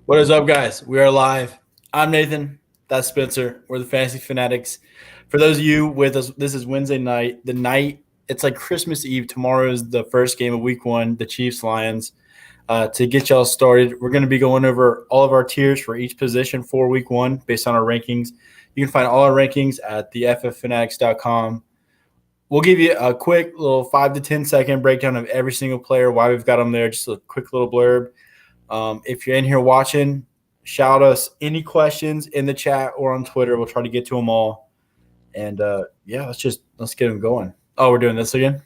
What is up, guys? We are live. I'm Nathan. That's Spencer. We're the Fantasy Fanatics. For those of you with us, this is Wednesday night. The night, it's like Christmas Eve. Tomorrow is the first game of week one, the Chiefs Lions. To get y'all started, we're going to be going over all of our tiers for each position for week one based on our rankings. You can find all our rankings at thefffanatics.com. We'll give you a quick little 5 to 10 second breakdown of every single player, why we've got them there, just a quick little blurb. If you're in here watching, shout us any questions in the chat or on Twitter. We'll try to get to them all. And let's get them going. Oh, we're doing this again?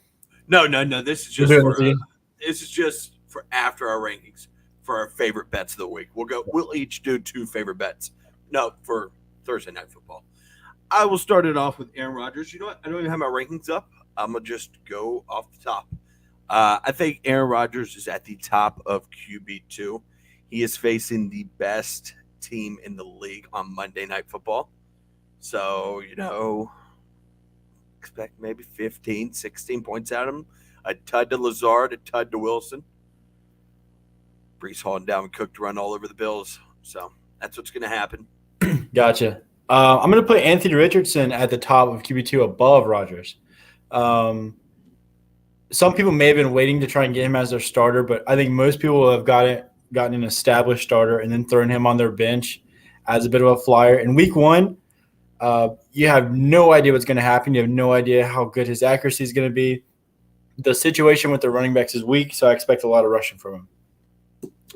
No. This is just for after our rankings for our favorite bets of the week. We'll each do two favorite bets. No, for Thursday Night Football. I will start it off with Aaron Rodgers. You know what? I don't even have my rankings up. I'm gonna just go off the top. I think Aaron Rodgers is at the top of QB2. He is facing the best team in the league on Monday Night Football. So, expect maybe 15, 16 points out of him. A tud to Lazard, a tud to Wilson. Brees Hall and Dalvin Cook to run all over the Bills. So, that's what's going to happen. Gotcha. I'm going to put Anthony Richardson at the top of QB2 above Rodgers. Some people may have been waiting to try and get him as their starter, but I think most people have gotten an established starter and then thrown him on their bench as a bit of a flyer. In week one, you have no idea what's going to happen. You have no idea how good his accuracy is going to be. The situation with the running backs is weak, so I expect a lot of rushing from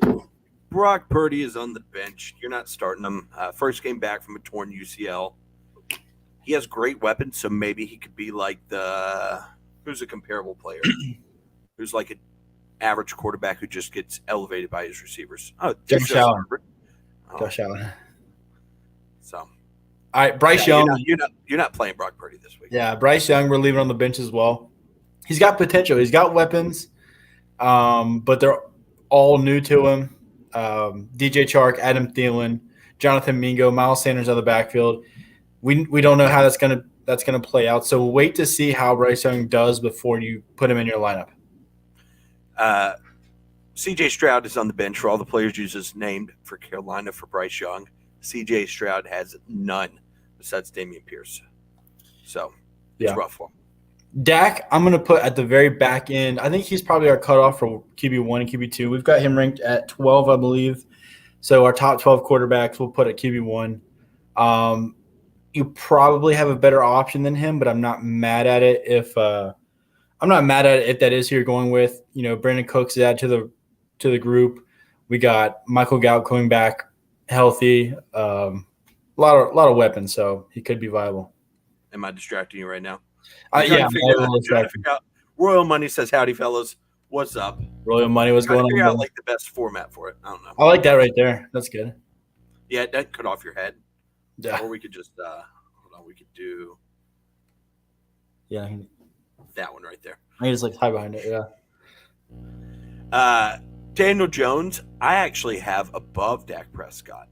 him. Brock Purdy is on the bench. You're not starting him. First game back from a torn UCL. He has great weapons, so maybe he could be like who's a comparable player? Who's like an average quarterback who just gets elevated by his receivers? Oh, Josh Allen. Josh Allen. So, all right, Bryce Young. You're not playing Brock Purdy this week. Yeah, Bryce Young, we're leaving on the bench as well. He's got potential. He's got weapons, but they're all new to him. DJ Chark, Adam Thielen, Jonathan Mingo, Miles Sanders out of the backfield. We don't know how that's gonna play out. So wait to see how Bryce Young does before you put him in your lineup. C.J. Stroud is on the bench for all the players Jesus named for Carolina for Bryce Young. C.J. Stroud has none besides Dameon Pierce. So it's rough for him. Dak, I'm going to put at the very back end. I think he's probably our cutoff for QB1 and QB2. We've got him ranked at 12, I believe. So our top 12 quarterbacks we'll put at QB1. You probably have a better option than him, but I'm not mad at it if that is who you're going with. Brandon Cooks is added to the group. We got Michael Gallup coming back healthy. A lot of weapons, so he could be viable. Am I distracting you right now? Yeah. Royal Money says, "Howdy, fellas. What's up?" Royal Money was going on. Figure out like the best format for it. I don't know. I like that right there. That's good. Yeah, that cut off your head. Yeah. Or we could just hold on. We could do that one right there. I can just like hide behind it. Yeah. Daniel Jones, I actually have above Dak Prescott.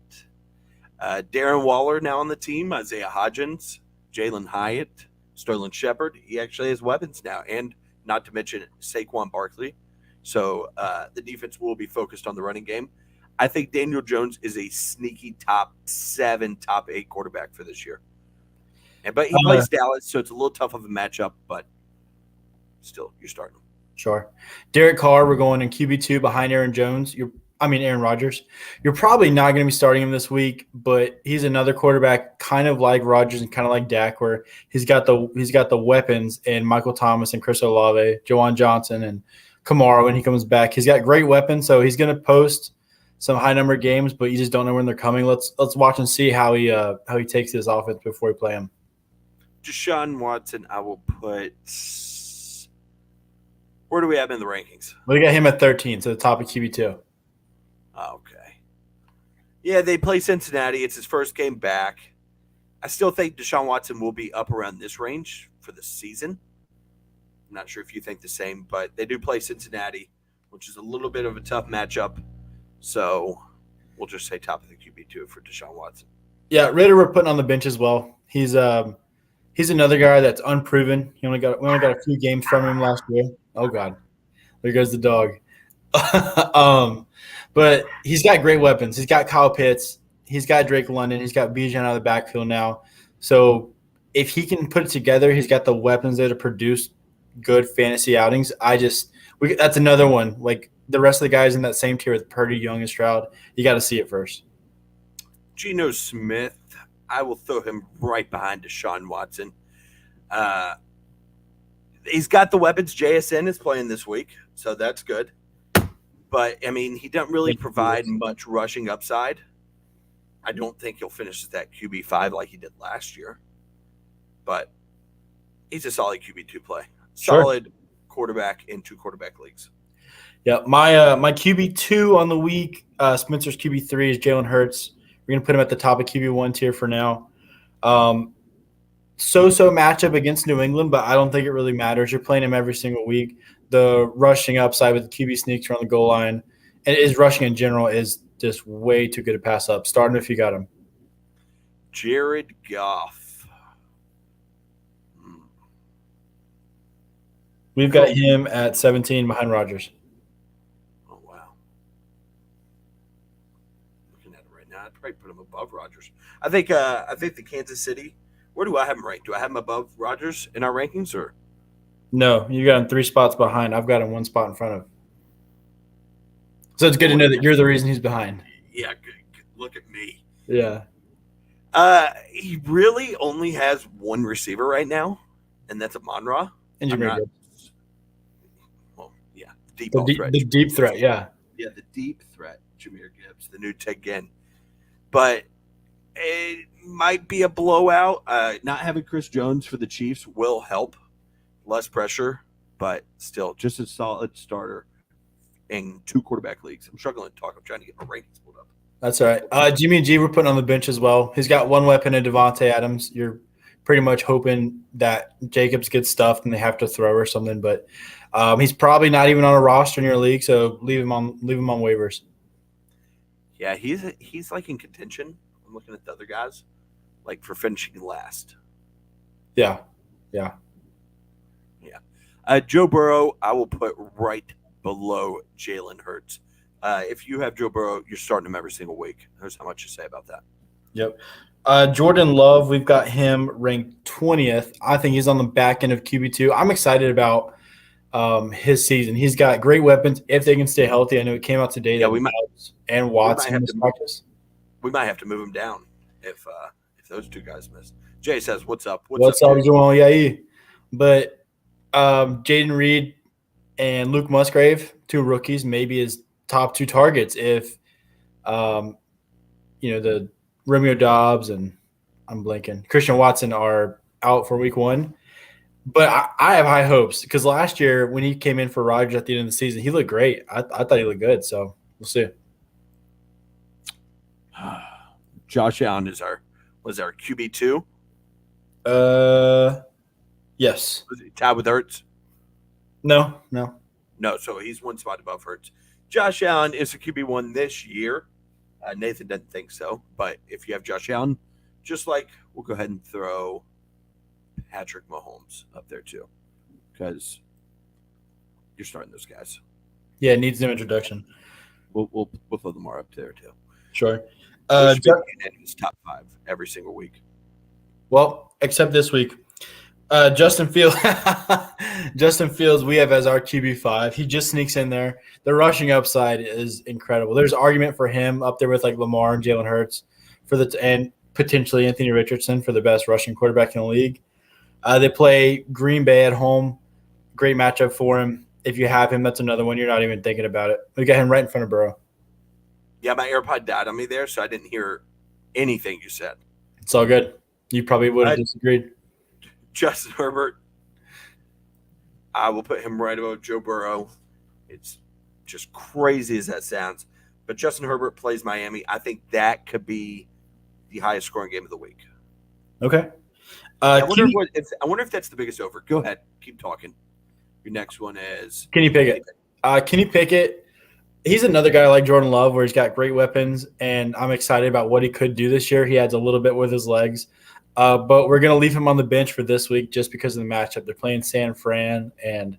Darren Waller now on the team. Isaiah Hodgins, Jalen Hyatt, Sterling Shepard. He actually has weapons now, and not to mention Saquon Barkley. So the defense will be focused on the running game. I think Daniel Jones is a sneaky top 7, top 8 quarterback for this year. But he plays Dallas, so it's a little tough of a matchup, but still, you're starting him. Sure. Derek Carr, we're going in QB2 behind Aaron Rodgers. You're probably not going to be starting him this week, but he's another quarterback kind of like Rodgers and kind of like Dak, where he's got the weapons in Michael Thomas and Chris Olave, Juwan Johnson, and Kamara when he comes back. He's got great weapons, so he's going to post some high number games, but you just don't know when they're coming. Let's watch and see how he takes his offense before we play him. Deshaun Watson, I will put. Where do we have him in the rankings? We got him at 13, so the top of QB2. Okay. Yeah, they play Cincinnati. It's his first game back. I still think Deshaun Watson will be up around this range for the season. I'm not sure if you think the same, but they do play Cincinnati, which is a little bit of a tough matchup. So we'll just say top of the QB2 for Deshaun Watson. Yeah, Ritter we're putting on the bench as well. He's another guy that's unproven. We only got a few games from him last year. Oh God, there goes the dog. But he's got great weapons. He's got Kyle Pitts. He's got Drake London. He's got Bijan out of the backfield now. So if he can put it together, he's got the weapons there to produce good fantasy outings. That's another one. Like the rest of the guys in that same tier with Purdy, Young, and Stroud, you got to see it first. Geno Smith, I will throw him right behind Deshaun Watson. He's got the weapons. JSN is playing this week, so that's good. But, I mean, he doesn't really provide much rushing upside. I don't think he'll finish at that QB5 like he did last year. But he's a solid QB2 play. Solid quarterback in 2 quarterback leagues. Yeah, my QB2 on the week, Spencer's QB3 is Jalen Hurts. We're going to put him at the top of QB1 tier for now. So-so matchup against New England, but I don't think it really matters. You're playing him every single week. The rushing upside with the QB sneaks around the goal line and his rushing in general is just way too good to pass up. Start him if you got him. Jared Goff. We've got him at 17 behind Rodgers. Oh, wow. Looking at it right now, I'd probably put him above Rodgers. I think the Kansas City, where do I have him ranked? Do I have him above Rodgers in our rankings or? No, you got him 3 spots behind. I've got him 1 spot in front of. So it's good to know that you're the reason he's behind. Yeah, good. Look at me. Yeah. He really only has one receiver right now, and that's Amon-Ra. And Jameer Gibbs. Well, yeah, the deep threat, yeah. Yeah, the deep threat, Jameer Gibbs, the new Ted Ginn. But it might be a blowout. Not having Chris Jones for the Chiefs will help. Less pressure, but still just a solid starter in 2 quarterback leagues. I'm struggling to talk. I'm trying to get my rankings pulled up. That's all right. Jimmy G, we're putting on the bench as well. He's got 1 weapon in Devontae Adams. You're pretty much hoping that Jacobs gets stuffed and they have to throw or something. But he's probably not even on a roster in your league, so leave him on waivers. Yeah, he's like in contention. I'm looking at the other guys, like for finishing last. Yeah. Joe Burrow, I will put right below Jalen Hurts. If you have Joe Burrow, you're starting him every single week. There's how much to say about that. Yep. Jordan Love, we've got him ranked 20th. I think he's on the back end of QB2. I'm excited about his season. He's got great weapons if they can stay healthy. I know it came out today that and Watson in this practice. We might have to move him down if those 2 guys miss. Jay says, "What's up? What's up, Jamal Yair?" But Jaden Reed and Luke Musgrave, 2 rookies, maybe his top 2 targets if the Romeo Doubs and I'm blanking Christian Watson are out for week 1. But I have high hopes because last year when he came in for Rodgers at the end of the season, he looked great. I thought he looked good, so we'll see. Josh Allen was our QB2. Yes. Was he tied with Hurts? No. So he's 1 spot above Hurts. Josh Allen is a QB1 this year. Nathan doesn't think so, but if you have Josh Allen, just like we'll go ahead and throw Patrick Mahomes up there too, because you're starting those guys. Yeah, it needs no introduction. We'll throw Lamar up there too. Sure. His top 5 every single week. Well, except this week. Justin Fields, we have as our QB5. He just sneaks in there. The rushing upside is incredible. There's argument for him up there with like Lamar and Jalen Hurts and potentially Anthony Richardson for the best rushing quarterback in the league. They play Green Bay at home. Great matchup for him. If you have him, that's another one. You're not even thinking about it. We got him right in front of Burrow. Yeah, my AirPod died on me there, so I didn't hear anything you said. It's all good. You probably would have disagreed. Justin Herbert, I will put him right above Joe Burrow. It's just crazy as that sounds. But Justin Herbert plays Miami. I think that could be the highest scoring game of the week. Okay. I wonder if that's the biggest over. Go ahead. Keep talking. Your next one is Kenny Pickett. Kenny Pickett, he's another guy like Jordan Love where he's got great weapons, and I'm excited about what he could do this year. He adds a little bit with his legs. But we're going to leave him on the bench for this week just because of the matchup. They're playing San Fran, and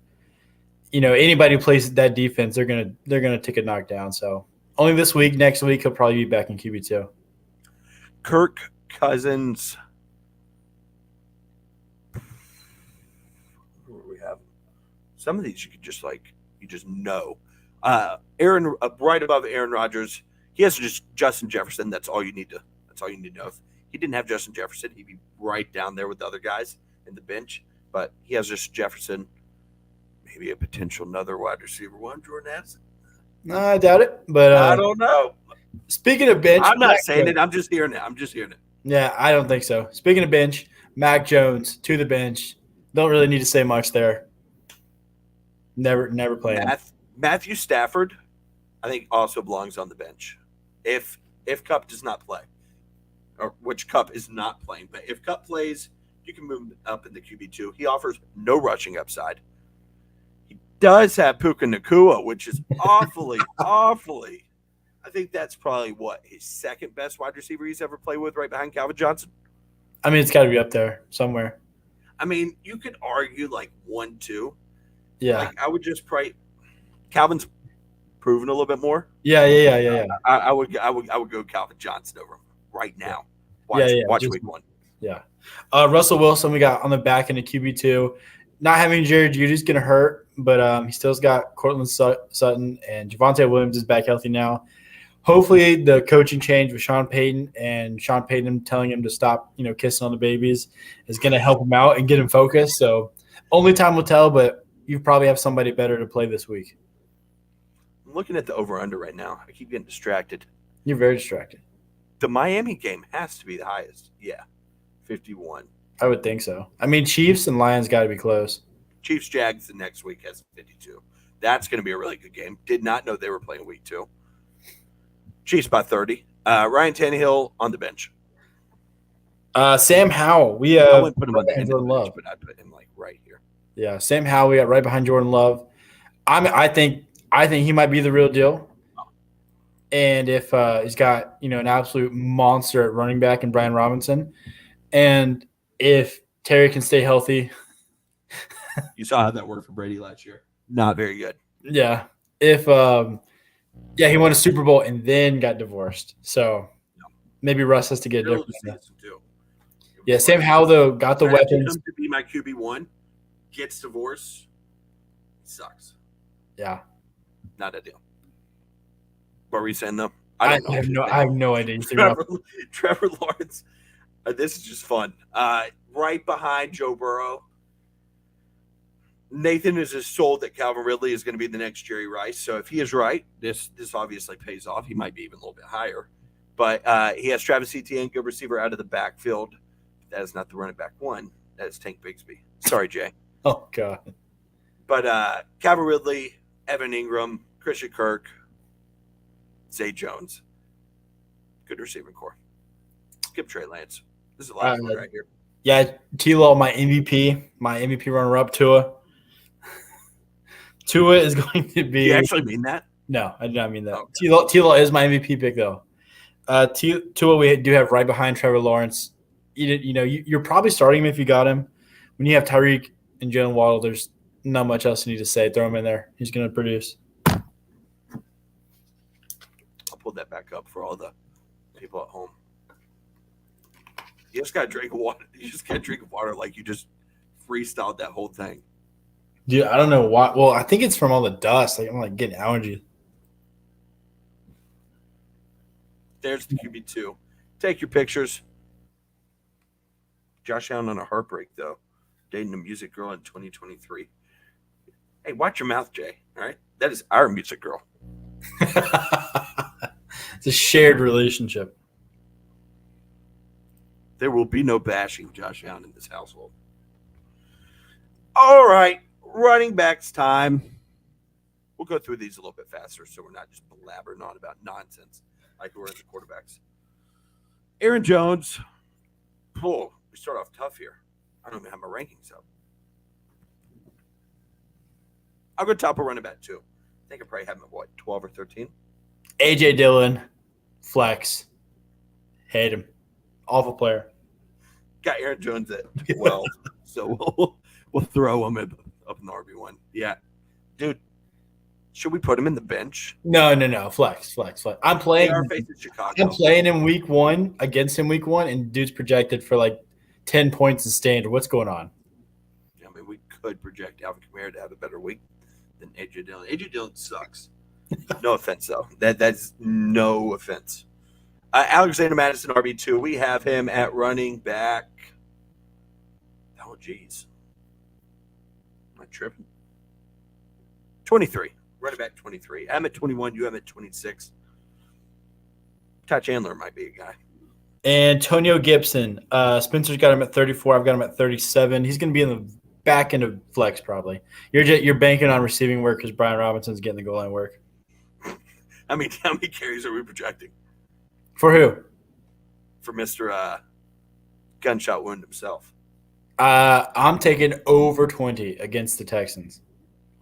anybody who plays that defense, they're going to take a knockdown. So Only this week. Next week, he'll probably be back in QB2. Kirk Cousins. Who do we have? Some of these you could just know. Aaron right above Aaron Rodgers. He has just Justin Jefferson. That's all you need to know. If he didn't have Justin Jefferson, he'd be right down there with the other guys in the bench. But he has just Jefferson. Maybe a potential another wide receiver one, Jordan Addison. No, I doubt it. But I don't know. Speaking of bench, I'm not saying it. I'm just hearing it. Yeah, I don't think so. Speaking of bench, Mac Jones to the bench. Don't really need to say much there. Never playing. Matthew Stafford, I think, also belongs on the bench. If Kupp does not play, or which Kupp is not playing, but if Kupp plays, you can move him up in the QB2. He offers no rushing upside. He does have Puka Nacua, which is awfully. I think that's probably his second best wide receiver he's ever played with, right behind Calvin Johnson. I mean, it's got to be up there somewhere. I mean, you could argue like 1-2. Yeah. Like I would just probably Calvin's proven a little bit more. Yeah. I would go Calvin Johnson over him right now. Watch week 1. Yeah. Russell Wilson, we got on the back end of QB2. Not having Jared Judy's going to hurt, but he still's got Cortland Sutton, and Javonte Williams is back healthy now. Hopefully the coaching change with Sean Payton and Sean Payton telling him to stop, kissing on the babies is going to help him out and get him focused. So only time will tell, but you probably have somebody better to play this week. I'm looking at the over-under right now. I keep getting distracted. You're very distracted. The Miami game has to be the highest. Yeah, 51. I would think so. I mean, Chiefs and Lions got to be close. Chiefs-Jags the next week has 52. That's going to be a really good game. Did not know they were playing week 2. Chiefs by 30. Ryan Tannehill on the bench. Sam Howell. I wouldn't put him on the end of the bench, but I'd put him like right here. Yeah, Sam Howell. We got right behind Jordan Love. I think he might be the real deal. And if he's got an absolute monster at running back in Brian Robinson, and if Terry can stay healthy, you saw how that worked for Brady last year. Not very good. Yeah. If he won a Super Bowl and then got divorced. So maybe Russ has to get a different. Yeah, Sam Howell though got the weapons to be my QB1, gets divorced, sucks. Yeah, not ideal. What were you saying though? I have no idea. Trevor Lawrence. This is just fun. Right behind Joe Burrow. Nathan is just sold that Calvin Ridley is going to be the next Jerry Rice. So if he is right, this obviously pays off. He might be even a little bit higher. But he has Travis Etienne, good receiver out of the backfield. That is not the running back one. That is Tank Bigsby. Sorry, Jay. Oh, God. But Calvin Ridley, Evan Ingram, Christian Kirk, Zay Jones. Good receiving core. Skip Trey Lance. This is a lot of fun right here. Yeah, T-Law, my MVP runner-up, Tua. Tua is going to be – You actually mean that? No, I did not mean that. Okay. T-Law is my MVP pick, though. Tua we do have right behind Trevor Lawrence. You're probably starting him if you got him. When you have Tyreek and Jalen Waddle, there's not much else you need to say. Throw him in there. He's going to produce. I'll pull that back up for all the people at home. You just got to drink water. You just can't drink water like you just freestyled that whole thing. Dude, I don't know why. Well, I think it's from all the dust. I'm getting allergies. There's the QB2. Take your pictures. Josh Allen on a heartbreak, though. Dating a music girl in 2023. Hey, watch your mouth, Jay. All right? That is our music girl. It's a shared relationship. There will be no bashing Josh Allen in this household. All right. Running backs time. We'll go through these a little bit faster so we're not just blabbering on about nonsense like we're in the quarterbacks. Aaron Jones. Oh, we start off tough here. I don't even have my rankings up. I'll go top of running back 2. I think I probably have him at 12 or 13? A.J. Dillon, flex. Hate him. Awful player. Got Aaron Jones at 12, so we'll throw him up in the RB1. Yeah. Dude, Should we put him in the bench? No. Flex. I'm They playing. are facing I'm Chicago. playing him week 1 against him week 1, and dude's projected for like 10 points in standard. What's going on? I mean, we could project Alvin Kamara to have a better week than AJ Dillon. AJ Dillon sucks. No offense, though. That's no offense. Alexander Madison, RB2. We have him at running back. Oh, geez. Am I tripping? 23. Running back 23. I'm at 21. You have at 26. Ty Chandler might be a guy. Antonio Gibson. Spencer's got him at 34. I've got him at 37. He's going to be in the back end of flex probably. You're banking on receiving work because Brian Robinson's getting the goal line work. How many carries are we projecting? For who? For Mr. Gunshot Wound himself. I'm taking over 20 against the Texans.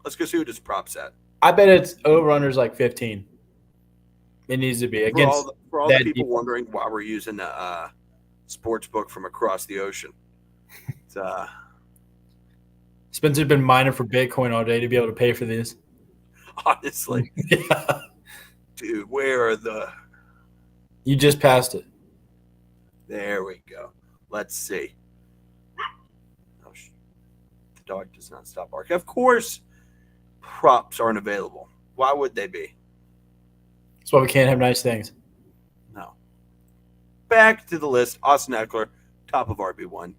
Let's go see what his props at. I bet it's over-unders like 15. It needs to be. Against for all the people wondering why we're using a sports book from across the ocean. It's, Spencer's been mining for Bitcoin all day to be able to pay for these. honestly. Yeah. Dude, where are the... You just passed it. There we go. Let's see. Oh, the dog does not stop barking. Of course, props aren't available. Why would they be? That's why we can't have nice things. No. Back to the list. Austin Eckler, top of RB1.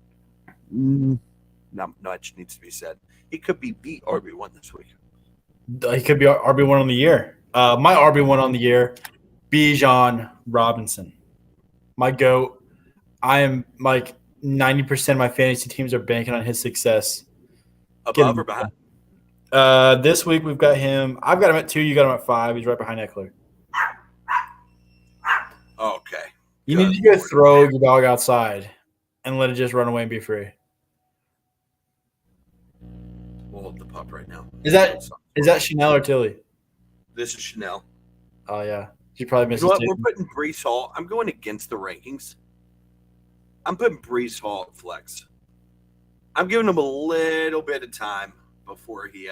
Not much needs to be said. He could be beat RB1 this week. He could be RB1 on the year. My RB1 on the year, Bijan Robinson. My GOAT. I am like 90% of my fantasy teams are banking on his success. Above or behind? This week we've got him. I've got him at 2. You got him at 5. He's right behind Eckler. Okay. You need to go throw your dog outside and let it just run away and be free. We'll hold the pup right now. Is that Chanel or Tilly? This is Chanel. Oh, yeah. She probably missed You know what? it. We're putting Brees Hall. I'm going against the rankings. I'm putting Brees Hall at flex. I'm giving him a little bit of time before he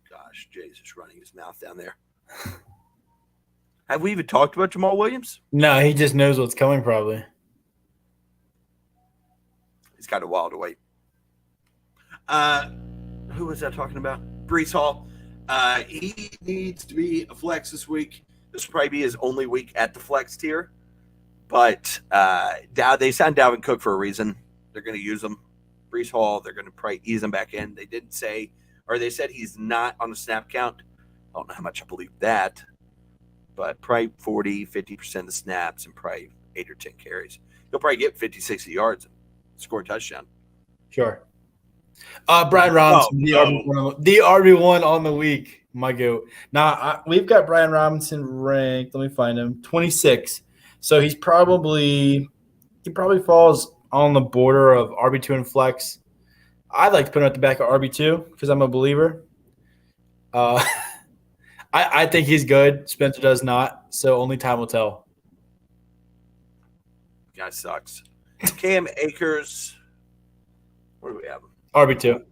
gosh, Jay's just running his mouth down there. Have we even talked about Jamal Williams? No, he just knows what's coming probably. He's got a while to wait. Who was I talking about? Brees Hall. He needs to be a flex this week. This will probably be his only week at the flex tier. But they signed Dalvin Cook for a reason. They're going to use him. Brees Hall, they're going to probably ease him back in. They didn't say, or they said he's not on the snap count. I don't know how much I believe that. But probably 40, 50% of the snaps and probably 8 or 10 carries. He'll probably get 50, 60 yards and score a touchdown. Sure. Brian Robinson, the RB1 on the week. My GOAT. Now, we've got Brian Robinson ranked. Let me find him. 26. So he probably falls on the border of RB2 and flex. I'd like to put him at the back of RB2 because I'm a believer. I think he's good. Spencer does not. So only time will tell. Guy sucks. Cam Akers. Where do we have him? RB2.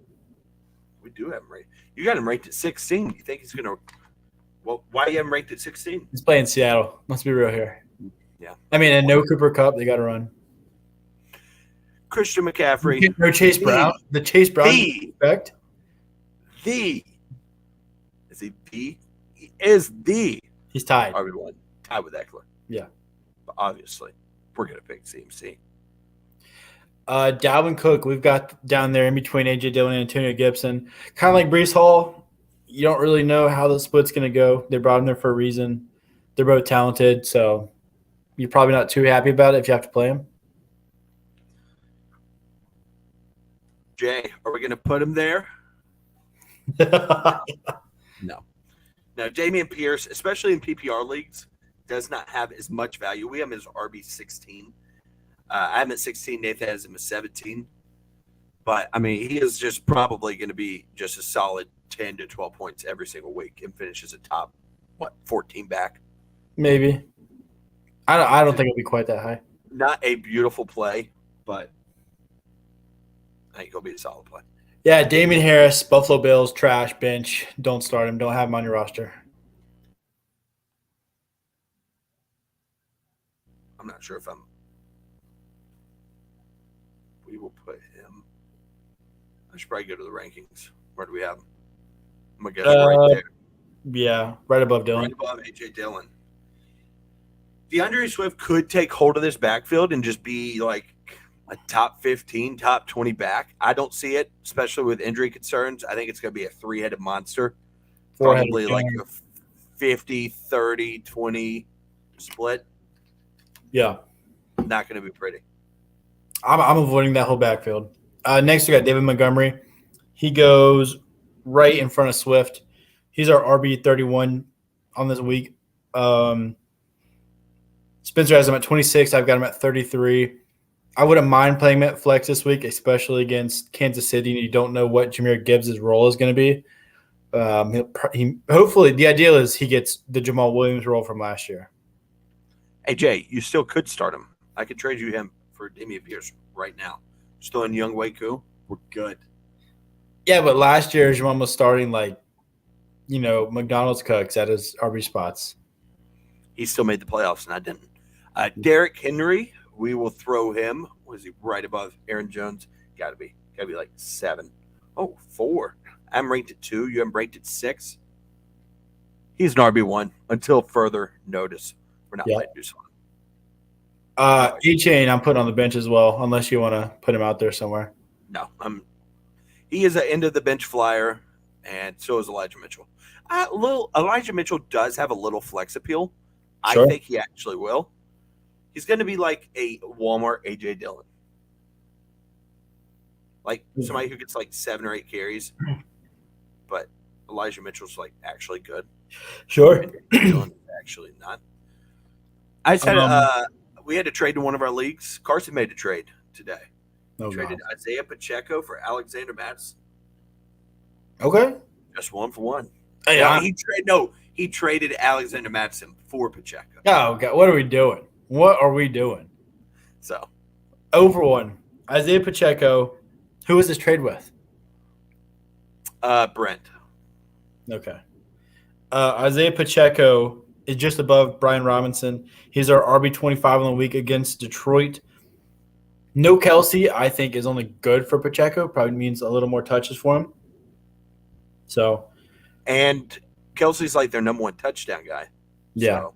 We do have him ranked. You got him ranked at 16. You think he's going to – well, why you have him ranked at 16? He's playing Seattle. Let's be real here. Yeah. I mean, and no Cooper Kupp. They got to run. Christian McCaffrey. No Chase Brown. The Chase Brown effect. Is he the? He is the. He's tied. RB1. Tied with Eckler. Yeah. But obviously, we're going to pick CMC. Dalvin Cook, we've got down there in between A.J. Dillon and Antonio Gibson. Kind of like Brees Hall, you don't really know how the split's going to go. They brought him there for a reason. They're both talented, so you're probably not too happy about it if you have to play him. Jay, are we going to put him there? No. Now, Dameon Pierce, especially in PPR leagues, does not have as much value. We have him as RB16. I have him at 16. Nathan has him at 17. But, I mean, he is just probably going to be just a solid 10 to 12 points every single week and finishes a top, 14 back. Maybe. I don't think it'll be quite that high. Not a beautiful play, but I think he'll be a solid play. Yeah, Damian Harris, Buffalo Bills, trash, bench. Don't start him. Don't have him on your roster. I'm not sure if we will put him. I should probably go to the rankings. Where do we have him? I'm going to guess right there. Yeah, right above Dylan. Right above A.J. Dillon. DeAndre Swift could take hold of this backfield and just be like a top 15, top 20 back. I don't see it, especially with injury concerns. I think it's going to be a three-headed monster. Probably like a 50, 30, 20 split. Yeah. Not going to be pretty. I'm avoiding that whole backfield. Next, we got David Montgomery. He goes right in front of Swift. He's our RB31 on this week. Spencer has him at 26. I've got him at 33. I wouldn't mind playing him at flex this week, especially against Kansas City, and you don't know what Jahmyr Gibbs' role is going to be. Hopefully, the ideal is he gets the Jamal Williams role from last year. Hey, Jay, you still could start him. I could trade you him for Dameon Pierce right now. Still in Young Waku. We're good. Yeah, but last year, Jamal was starting McDonald's cooks at his RB spots. He still made the playoffs, and I didn't. Derrick Henry, we will throw him. Was he right above Aaron Jones? Got to be like 7. Oh, 4. I'm ranked at 2. You have ranked at 6. He's an RB1 until further notice. We're not going to do something. A-Chain, I'm putting on the bench as well, unless you want to put him out there somewhere. No, he is an end of the bench flyer, and so is Elijah Mitchell. Elijah Mitchell does have a little flex appeal. Sure. I think he actually will. He's going to be like a Walmart A.J. Dillon. Like somebody who gets like 7 or 8 carries. But Elijah Mitchell's like actually good. Sure. Dillon actually not. I said we had to trade in one of our leagues. Carson made a trade today. Traded Isaiah Pacheco for Alexander Mattison. Okay. Just 1 for 1. Hey, he traded Alexander Mattison for Pacheco. Oh, God. What are we doing? So, 0 for 1. Isaiah Pacheco. Who was this trade with? Brent. Okay. Isaiah Pacheco is just above Brian Robinson. He's our RB25 in the week against Detroit. No Kelsey, I think, is only good for Pacheco. Probably means a little more touches for him. And Kelsey's like their number 1 touchdown guy. Yeah. So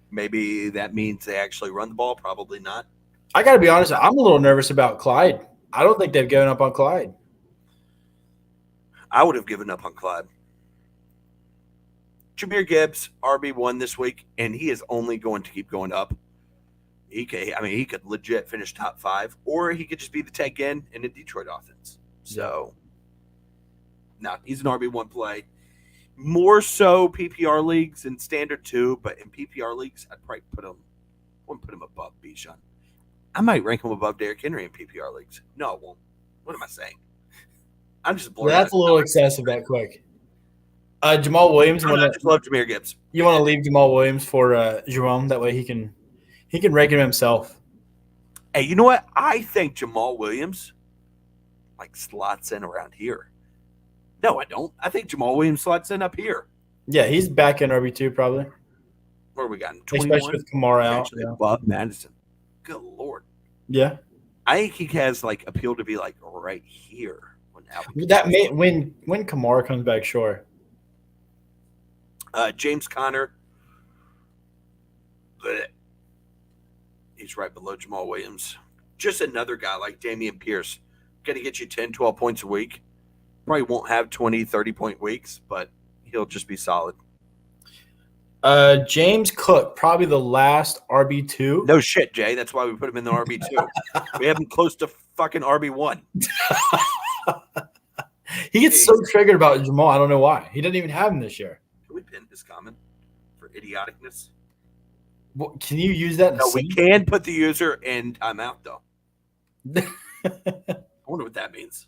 maybe that means they actually run the ball. Probably not. I got to be honest. I'm a little nervous about Clyde. I don't think they've given up on Clyde. I would have given up on Clyde. Jahmyr Gibbs, RB1 this week, and he is only going to keep going up. He could legit finish top 5, or he could just be the tech end in a Detroit offense. So, no, he's an RB1 play. More so PPR leagues and standard 2, but in PPR leagues, I'd probably put him above Bijan. I might rank him above Derrick Henry in PPR leagues. No, I won't. What am I saying? I'm just blurring. That's a little excessive that quick. Jamal Williams. I just love Jahmyr Gibbs. You want to leave Jamal Williams for Jerome? That way he can rank him himself. Hey, you know what? I think Jamal Williams slots in around here. No, I don't. I think Jamal Williams slots in up here. Yeah, he's back in RB2 probably. Where are we got? Especially with Kamara out. Above Madison. Good Lord. Yeah. I think he has appeal to be right here. When Kamara comes back, sure. James Conner. He's right below Jamal Williams. Just another guy like Dameon Pierce. Going to get you 10, 12 points a week. Probably won't have 20, 30-point weeks, but he'll just be solid. James Cook, probably the last RB2. No shit, Jay. That's why we put him in the RB2. We have him close to fucking RB1. He gets so triggered about Jamal. I don't know why. He didn't even have him this year. Can we pin his comment for idioticness? Well, can you use that? No, we can put the user in timeout, though. I wonder what that means.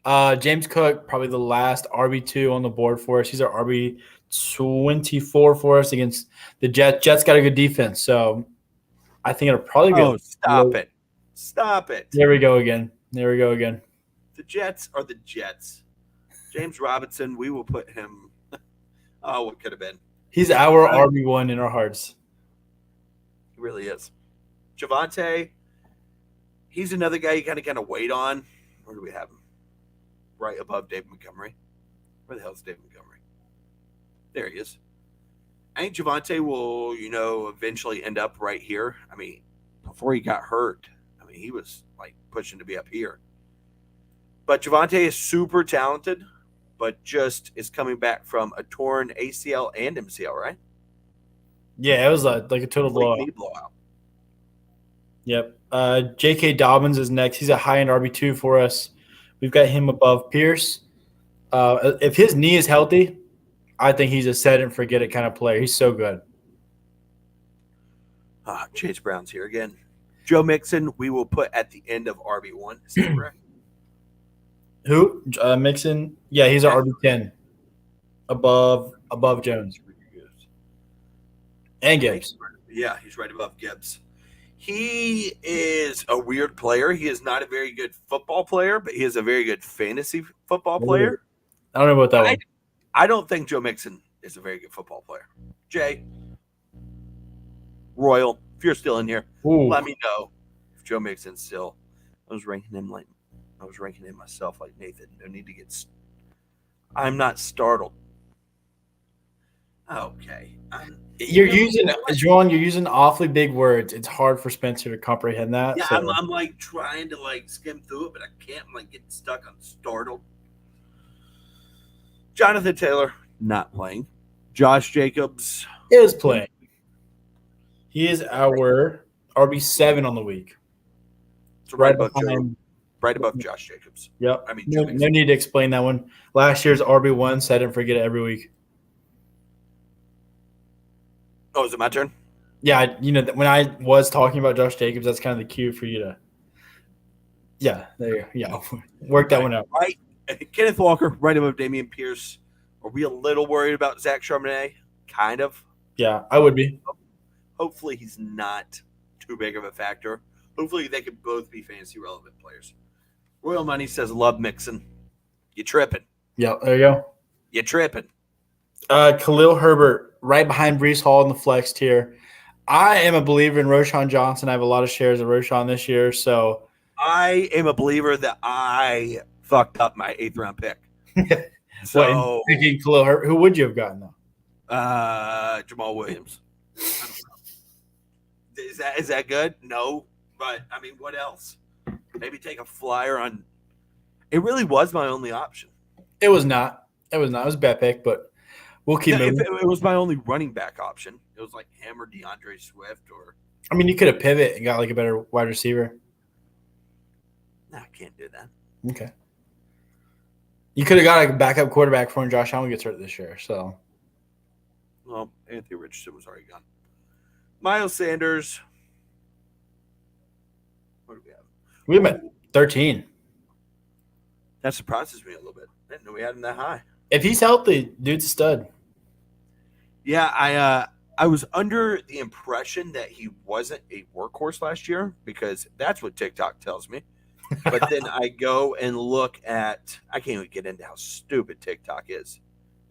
James Cook, probably the last RB2 on the board for us. He's our RB24 for us against the Jets. Jets got a good defense, so I think it'll probably go. Oh, stop it. Stop it. There we go again. The Jets are the Jets. James Robinson, we will put him. Oh, what could have been? He's our RB1 in our hearts. He really is. Javonte, he's another guy you kind of wait on. Where do we have him? Right above David Montgomery. Where the hell is David Montgomery? There he is. I think Javonte will, eventually end up right here. I mean, before he got hurt, he was like pushing to be up here. But Javonte is super talented, but just is coming back from a torn ACL and MCL, right? Yeah, it was like a total blowout. Yep. J.K. Dobbins is next. He's a high-end RB2 for us. We've got him above Pierce. If his knee is healthy, I think he's a set-and-forget-it kind of player. He's so good. Chase Brown's here again. Joe Mixon, we will put at the end of RB1. Is that correct? Who? Mixon? Yeah, he's our RB10. Above Jones. And Gibbs. Yeah, he's right above Gibbs. He is a weird player. He is not a very good football player, but he is a very good fantasy football player. I don't know about that one. I don't think Joe Mixon is a very good football player. Jay, Royal, if you're still in here, let me know if Joe Mixon's still. I was ranking him myself like Nathan. No need to get. I'm not startled. Okay. You're using awfully big words. It's hard for Spencer to comprehend that. Yeah, so. I'm like trying to like skim through it, but I can't. I'm like getting stuck on startled. Jonathan Taylor not playing. Josh Jacobs is playing. He is our RB7 on the week. So right above Josh Jacobs. Yep. No need to explain that one. Last year's RB1 set and forget it every week. Oh, is it my turn? Yeah, when I was talking about Josh Jacobs, that's kind of the cue for you to. Yeah, there you go. Yeah, work that one out. Right, Kenneth Walker, right above Dameon Pierce. Are we a little worried about Zach Charbonnet? Kind of. Yeah, I would be. Hopefully, he's not too big of a factor. Hopefully, they could both be fantasy relevant players. Royal Money says, "Love Mixon." You tripping? Yeah, there you go. You tripping? Khalil Herbert, right behind Breece Hall in the flex tier. I am a believer in Roschon Johnson. I have a lot of shares of Roschon this year, so I am a believer that I fucked up my 8th round pick. So picking Khalil Herbert, who would you have gotten though? Jamal Williams. I don't know. Is that good? No, but I mean, what else? Maybe take a flyer on. It really was my only option. It was not. It was a bad pick, but. We'll keep moving. It was my only running back option. It was like him or DeAndre Swift or. I mean, you could have pivoted and got like a better wide receiver. No, I can't do that. Okay. You could have got a backup quarterback for when Josh Allen gets hurt this year. So. Well, Anthony Richardson was already gone. Miles Sanders. What do we have? We have him at 13. That surprises me a little bit. I didn't know we had him that high. If he's healthy, dude's a stud. Yeah, I was under the impression that he wasn't a workhorse last year because that's what TikTok tells me. But then I go and look at – I can't even get into how stupid TikTok is,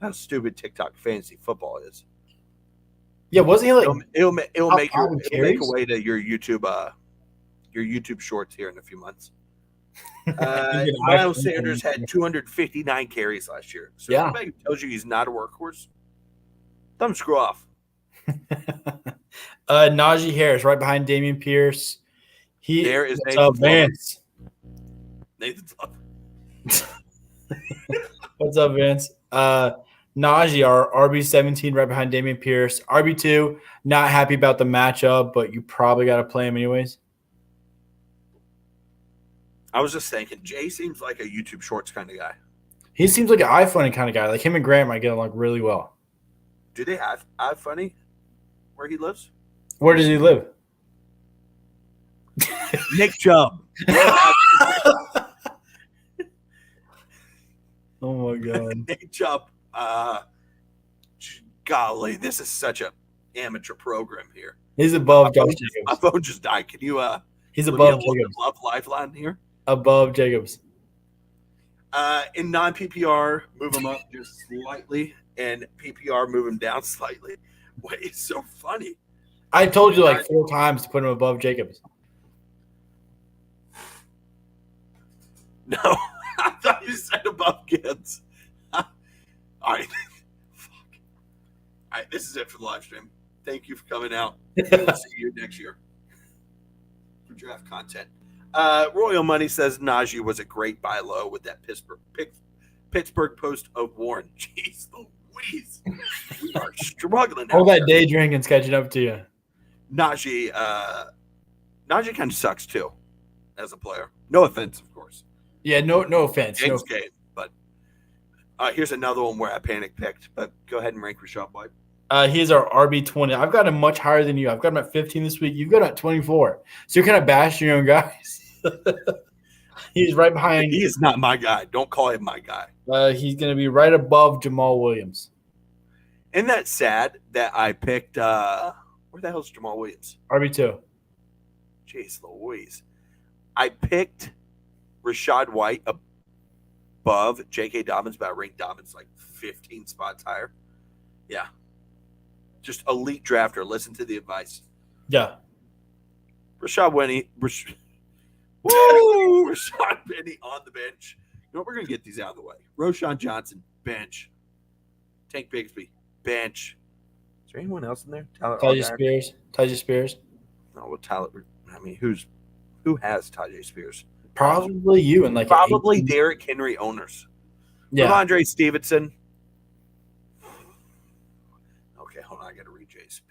how stupid TikTok fantasy football is. Yeah, wasn't he like – It'll make a way to your YouTube shorts here in a few months. Miles Sanders had 259 carries last year. So if anybody tells you he's not a workhorse, let him screw off. Najee Harris right behind Dameon Pierce. There is Vance. Nathan's up. What's up, Vince? Najee, our RB17 right behind Dameon Pierce. RB2, not happy about the matchup, but you probably got to play him anyways. I was just thinking, Jay seems like a YouTube Shorts kind of guy. He seems like an iFunny kind of guy. Like him and Grant might get along really well. Do they have iFunny where he lives? Where does he live? Nick Chubb. Oh, my God. Nick Chubb. Golly, this is such a amateur program here. He's above Josh Jacobs. My phone just died. Can you He's above Jacobs. Love lifeline here? Above Jacobs. In non-PPR, move him up just slightly, and PPR, move him down slightly. Wait, it's so funny. I told you like 4 times to put him above Jacobs. No, I thought you said above Gibbs. All right. Fuck. All right, this is it for the live stream. Thank you for coming out. We'll see you next year for draft content. Royal Money says Najee was a great buy low with that Pittsburgh post of Warren. Jeez Louise. We are struggling. All that day drinking's catching up to you. Najee kind of sucks too as a player. No offense, of course. Yeah, no offense. James game, but here's another one where I panic picked. But go ahead and rank Rachaad White. He's our RB20. I've got him much higher than you. I've got him at 15 this week. You've got him at 24. So you're kind of bashing your own guys. He's right behind. He is not my guy. Don't call him my guy. He's going to be right above Jamal Williams. Isn't that sad that I picked where the hell's Jamal Williams? RB2. Jeez Louise. I picked Rachaad White above J.K. Dobbins, but I ranked Dobbins like 15 spots higher. Yeah. Just elite drafter. Listen to the advice. Yeah. Rashad Penny on the bench. You know what? We're going to get these out of the way. Roschon Johnson, bench. Tank Bigsby, bench. Is there anyone else in there? Tyjae Spears. No, well, Tyler. I mean, who has Tyjae Spears? Probably you and like probably Derrick Henry owners. Yeah. Ramondre Stevenson. Okay, hold on. I got to read Jay's.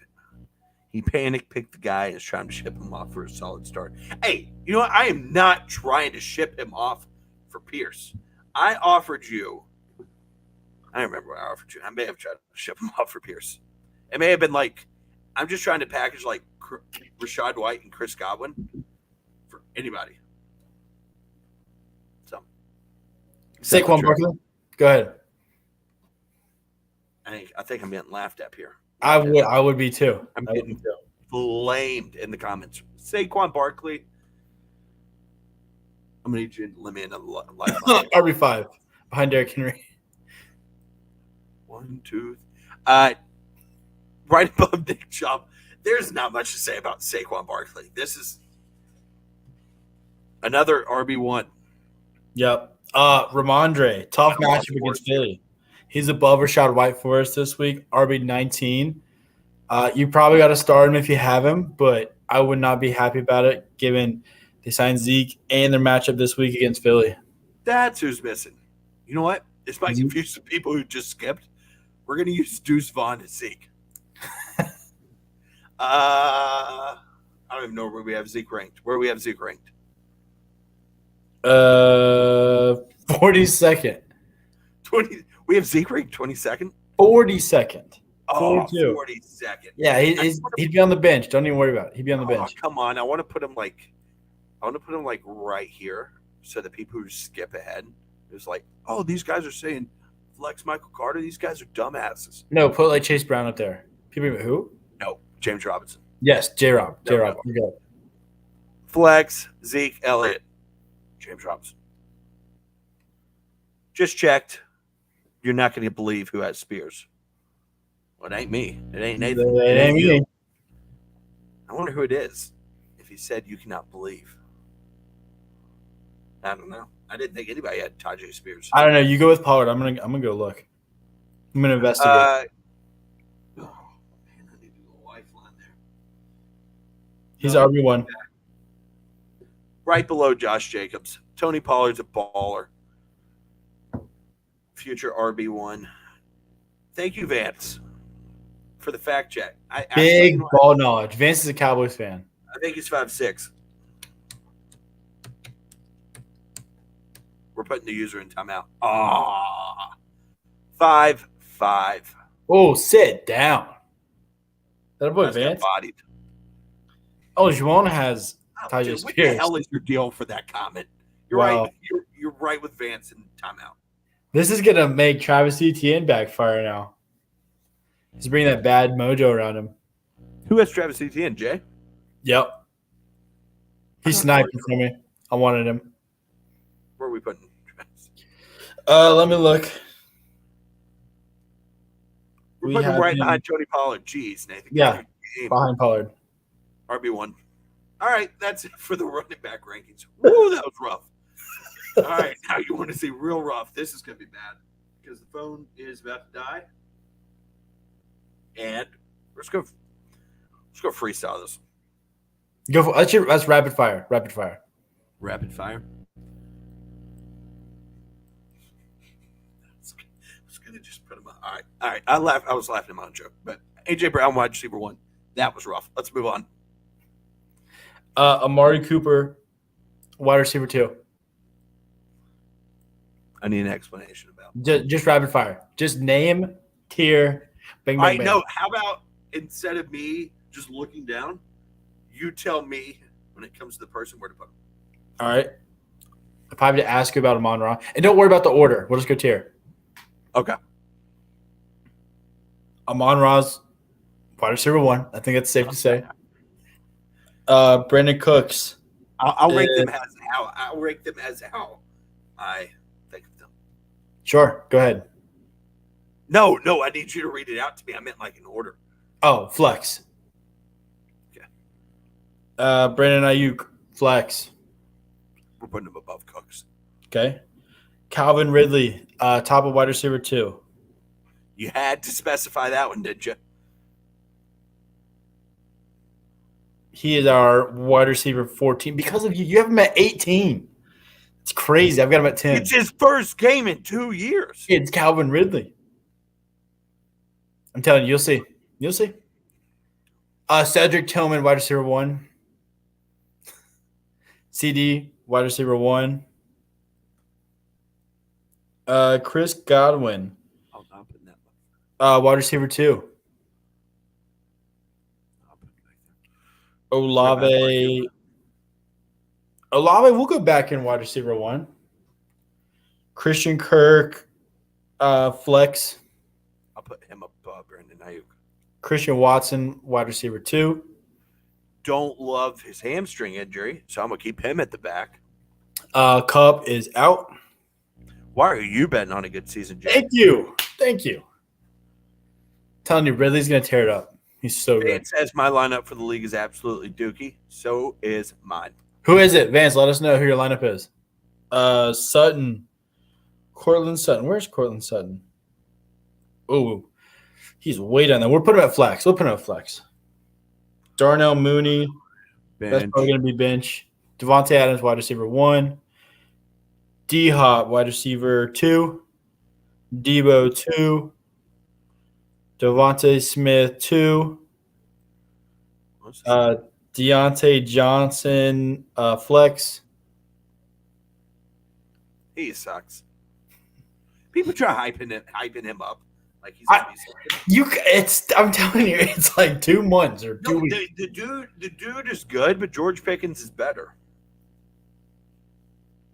He panic picked the guy and is trying to ship him off for a solid start. Hey, you know what? I am not trying to ship him off for Pierce. I offered you. I don't remember what I offered you. I may have tried to ship him off for Pierce. It may have been like, I'm just trying to package like Rachaad White and Chris Godwin for anybody. So, Saquon Barkley. Go ahead. I think I'm getting laughed at here. I would be too. I'm getting flamed in the comments. Saquon Barkley. I'm gonna need you to let me another lifeline. RB5 behind Derrick Henry. 1, 2. Right above Nick Chubb. There's not much to say about Saquon Barkley. This is another RB1. Yep. Ramondre, tough matchup against Philly. He's above Rachaad White for us this week, RB19. You probably got to start him if you have him, but I would not be happy about it given they signed Zeke and their matchup this week against Philly. That's who's missing. You know what? This might confuse some people who just skipped. We're going to use Deuce Vaughn and Zeke. I don't even know where we have Zeke ranked. Where we have Zeke ranked? 42nd. 20. We have Zeke ranked 22nd? 42nd. Oh, 42. 42nd. Yeah, he'd be on the bench. Don't even worry about it. He'd be on the bench. Come on. I want to put him like right here so that people who skip ahead is like, oh, these guys are saying flex Michael Carter. These guys are dumbasses. No, put like Chase Brown up there. People who? No, James Robinson. Yes, J-Rob. No. No. Flex, Zeke, Elliott, James Robinson. Just checked. You're not going to believe who has Spears. Well, it ain't me. It ain't Nathan. It ain't me. I wonder who it is. If he said you cannot believe. I don't know. I didn't think anybody had Tyjae Spears. I don't know. You go with Pollard. I'm gonna go look. I'm gonna investigate. Oh, man, I need to do a lifeline there. He's RB1. Right below Josh Jacobs. Tony Pollard's a baller. Future RB1. Thank you, Vance, for the fact check. Big ball knowledge. Vance is a Cowboys fan. I think he's 5'6". We're putting the user in timeout. 5'5". Oh, sit down. That boy That's Vance. bodied. Oh, Juwan has Tyjae Dude, what Spears. the hell is your deal for that comment? You're Wow. right. You're right with Vance in timeout. This is gonna make Travis Etienne backfire now. He's bringing that bad mojo around him. Who has Travis Etienne, Jay? Yep. He's sniping from me. I wanted him. Where are we putting Travis? Let me look. We're We putting him have right him, behind Tony Pollard. Jeez, Nathan. yeah, Good game. behind Pollard. RB1. All right, that's it for the running back rankings. Woo, that was rough. All right, now you want to see real rough. This is going to be bad because the phone is about to die. And let's go freestyle this. Go for that's rapid fire. Rapid fire. Rapid fire. I was going to just put him on. All right. I was laughing at my own joke, but AJ Brown, wide receiver 1. That was rough. Let's move on. Amari Cooper, wide receiver 2. I need an explanation about. Just rapid fire. Just name, tier, bang, All bang, right, bang. no. How about instead of me just looking down, you tell me when it comes to the person where to put them. All right. If I have to ask you about Amon-Ra, and don't worry about the order. We'll just go tier. Okay. Amon-Ra's wide receiver 1. I think that's safe to say. Brandon Cooks. I'll rank them as how I think of them. Sure. Go ahead. No, I need you to read it out to me. I meant like in order. Oh, flex. Okay. Brandon Ayuk, flex. We're putting them above Cooks. Okay. Calvin Ridley, top of wide receiver 2. You had to specify that one, didn't you? He is our wide receiver 14. Because of you, you have him at 18. It's crazy. I've got him at 10. It's his first game in 2 years. It's Calvin Ridley. I'm telling you, you'll see. You'll see. Cedric Tillman, wide receiver 1. CD, wide receiver 1. Chris Godwin, I'll not put that one. wide receiver 2. I'll put it back there. Olave, we'll go back in wide receiver 1. Christian Kirk, flex. I'll put him above Brandon Ayuk. Christian Watson, wide receiver 2. Don't love his hamstring injury, so I'm going to keep him at the back. Cup is out. Why are you betting on a good season, Jay? Thank you. Telling you, Ridley's going to tear it up. He's so good. Vance says my lineup for the league is absolutely dookie. So is mine. Who is it? Vance, let us know who your lineup is. Sutton. Cortland Sutton. Where's Cortland Sutton? Oh, he's way down there. We'll put him at flex. Darnell Mooney. That's Bench. probably going to be bench. Devontae Adams, wide receiver 1. D-Hop, wide receiver 2. Debo, 2. Devontae Smith, 2. Deontay Johnson, flex. He sucks. People try hyping him up like he's gonna be something. I'm telling you, it's like 2 months or 2 No, weeks. the dude is good, but George Pickens is better.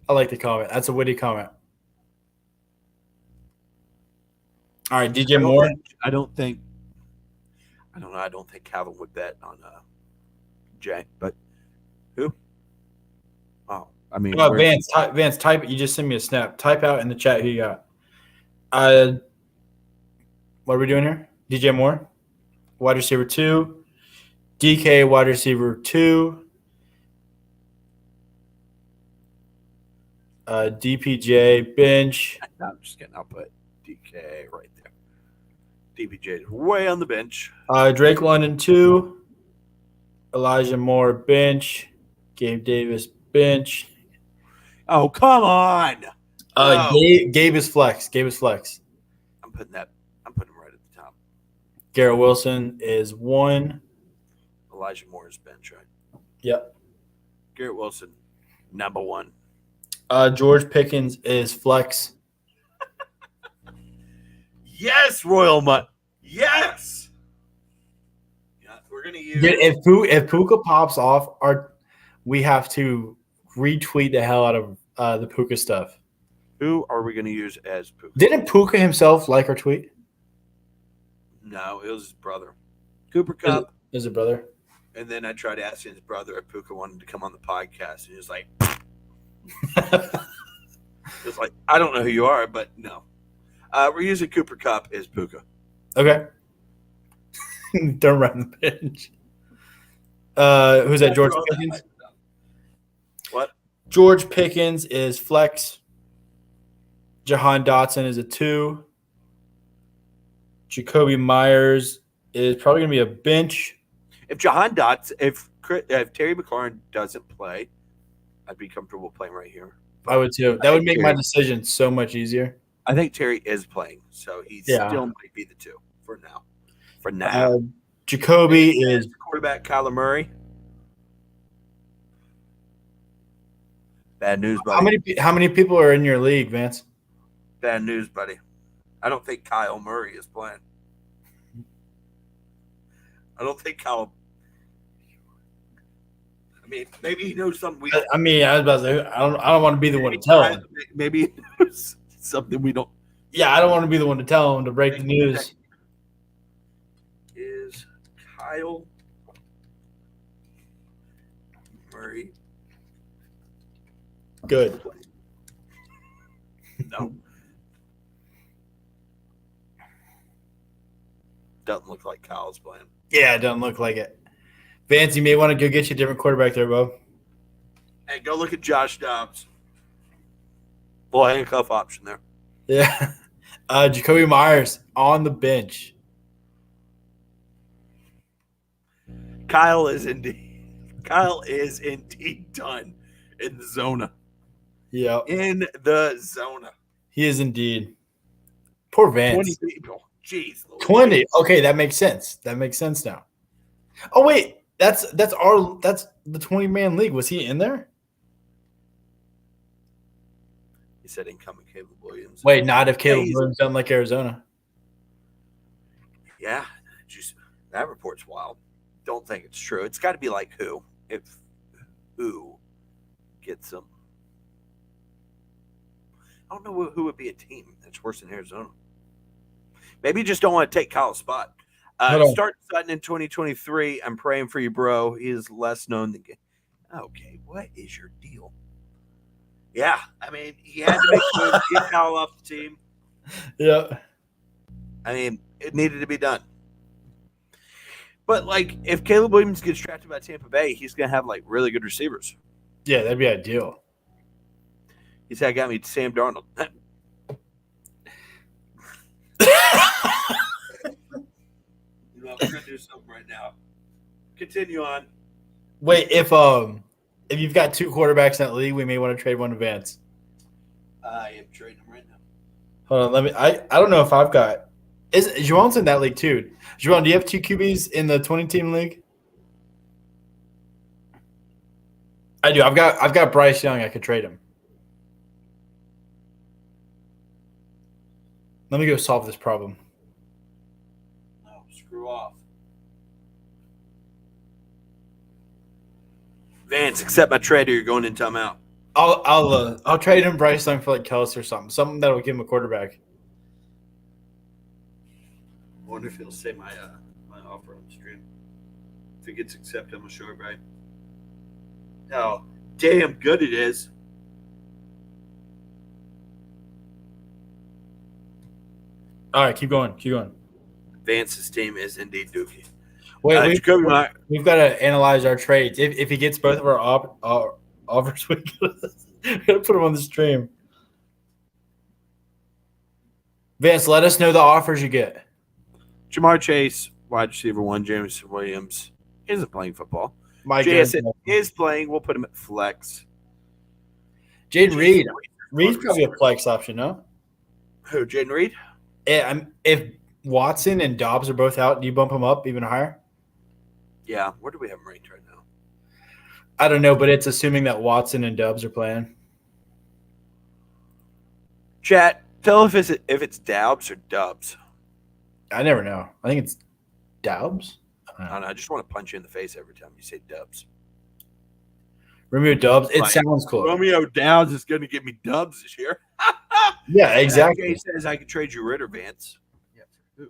I like the comment. That's a witty comment. All right, DJ Moore. I don't think Calvin would bet on Jay, but who? Oh, I mean, Vance, type it. You just send me a snap. Type out in the chat who you got. What are we doing here? DJ Moore, wide receiver 2. DK, wide receiver 2. DPJ, bench. No, I'm just kidding. I'll put DK right there. DPJ is way on the bench. Drake London, 2. Elijah Moore, bench. Gabe Davis, bench. Oh, come on. Gabe is flex. I'm putting him right at the top. Garrett Wilson is 1. Elijah Moore is bench, right? Yep. Garrett Wilson, number 1. George Pickens is flex. Yes, Royal Mutt. Yes. Yeah, we're gonna use. If Puka pops off, we have to retweet the hell out of the Puka stuff. Who are we gonna use as Puka? Didn't Puka himself like our tweet? No, it was his brother, Cooper Cup. Is it brother? And then I tried asking his brother if Puka wanted to come on the podcast, and he was like, It's like, I don't know who you are, but no. We're using Cooper Cup as Puka. Okay. Don't run the bench. Who's that? George Pickens? What? George Pickens is flex. Jahan Dotson is a 2. Jacoby Myers is probably going to be a bench. If Jahan Dotson, if Terry McLaurin doesn't play, I'd be comfortable playing right here. I would too. That would make my decision so much easier. I think Terry is playing, so he still might be the 2 for now. Jacoby is quarterback. Kyler Murray. Bad news, buddy. How many people are in your league, Vance? Bad news, buddy. I don't think Kyle Murray is playing. I don't think Kyle. I mean, maybe he knows something we don't. I was about to say, I don't want to be the one to tell him. Maybe he knows something we don't. Yeah, I don't want to be the one to tell him to break the news. Is Kyle Murray good? No. Doesn't look like Kyle's playing. Yeah, it doesn't look like it. Vance, you may want to go get you a different quarterback there, Bo. Hey, go look at Josh Dobbs. Little handcuff option there. Yeah. Jacoby Myers on the bench. Kyle is indeed done in the zona. Yeah. In the zona. He is indeed. Poor Vance. 20 people. Jeez. 20. Okay, that makes sense. That makes sense now. Oh wait, that's the 20-man league. Was he in there? He said incoming Caleb Williams. Wait, not if Caleb Williams doesn't like Arizona. Yeah, that report's wild. Don't think it's true. It's got to be like who? If who gets them? I don't know who would be a team that's worse than Arizona. Maybe you just don't want to take Kyle's spot. Start Sutton in 2023. I'm praying for you, bro. He is less known than. Okay, what is your deal? Yeah, I mean, he had to make sure get Kyle off the team. Yeah. I mean, it needed to be done. But, like, if Caleb Williams gets drafted by Tampa Bay, he's going to have, like, really good receivers. Yeah, that'd be ideal. He said, I got me Sam Darnold. We're going to do something right now. Continue on. Wait, if you've got 2 quarterbacks in that league, we may want to trade one to Vance. I am trading them right now. Hold on, I don't know if I've got. Is Juwan's in that league too? Juwan, do you have 2 QBs in the 20-team league? I do. I've got Bryce Young. I could trade him. Let me go solve this problem. No, screw off. Vance, accept my trade or you're going in timeout. I'll trade him Bryce Young for like Kelsey or something that'll give him a quarterback. I wonder if he'll say my offer on the stream. If it gets accepted, I'm gonna show it right. How damn good it is. All right, keep going. Vance's team is indeed dookie. Wait, we've got to analyze our trades. If he gets both of our offers, we gotta put him on the stream. Vance, let us know the offers you get. Jamar Chase, wide receiver 1, Jameson Williams isn't playing football. JSN is playing. We'll put him at flex. Jaden Reed. Reed's probably a flex option, no? Who, Jaden Reed? Yeah, if Watson and Dobbs are both out, do you bump him up even higher? Yeah. Where do we have him ranked right now? I don't know, but it's assuming that Watson and Dobbs are playing. Chat, tell if it's Dobbs or Dubs. I never know. I think it's Dobbs. I don't know. I just want to punch you in the face every time you say Dubs. Romeo Dobbs. It sounds cool. Romeo Downs is going to give me dubs this year. Yeah, exactly. He says I could trade you Ritter, Vance. Yeah, who?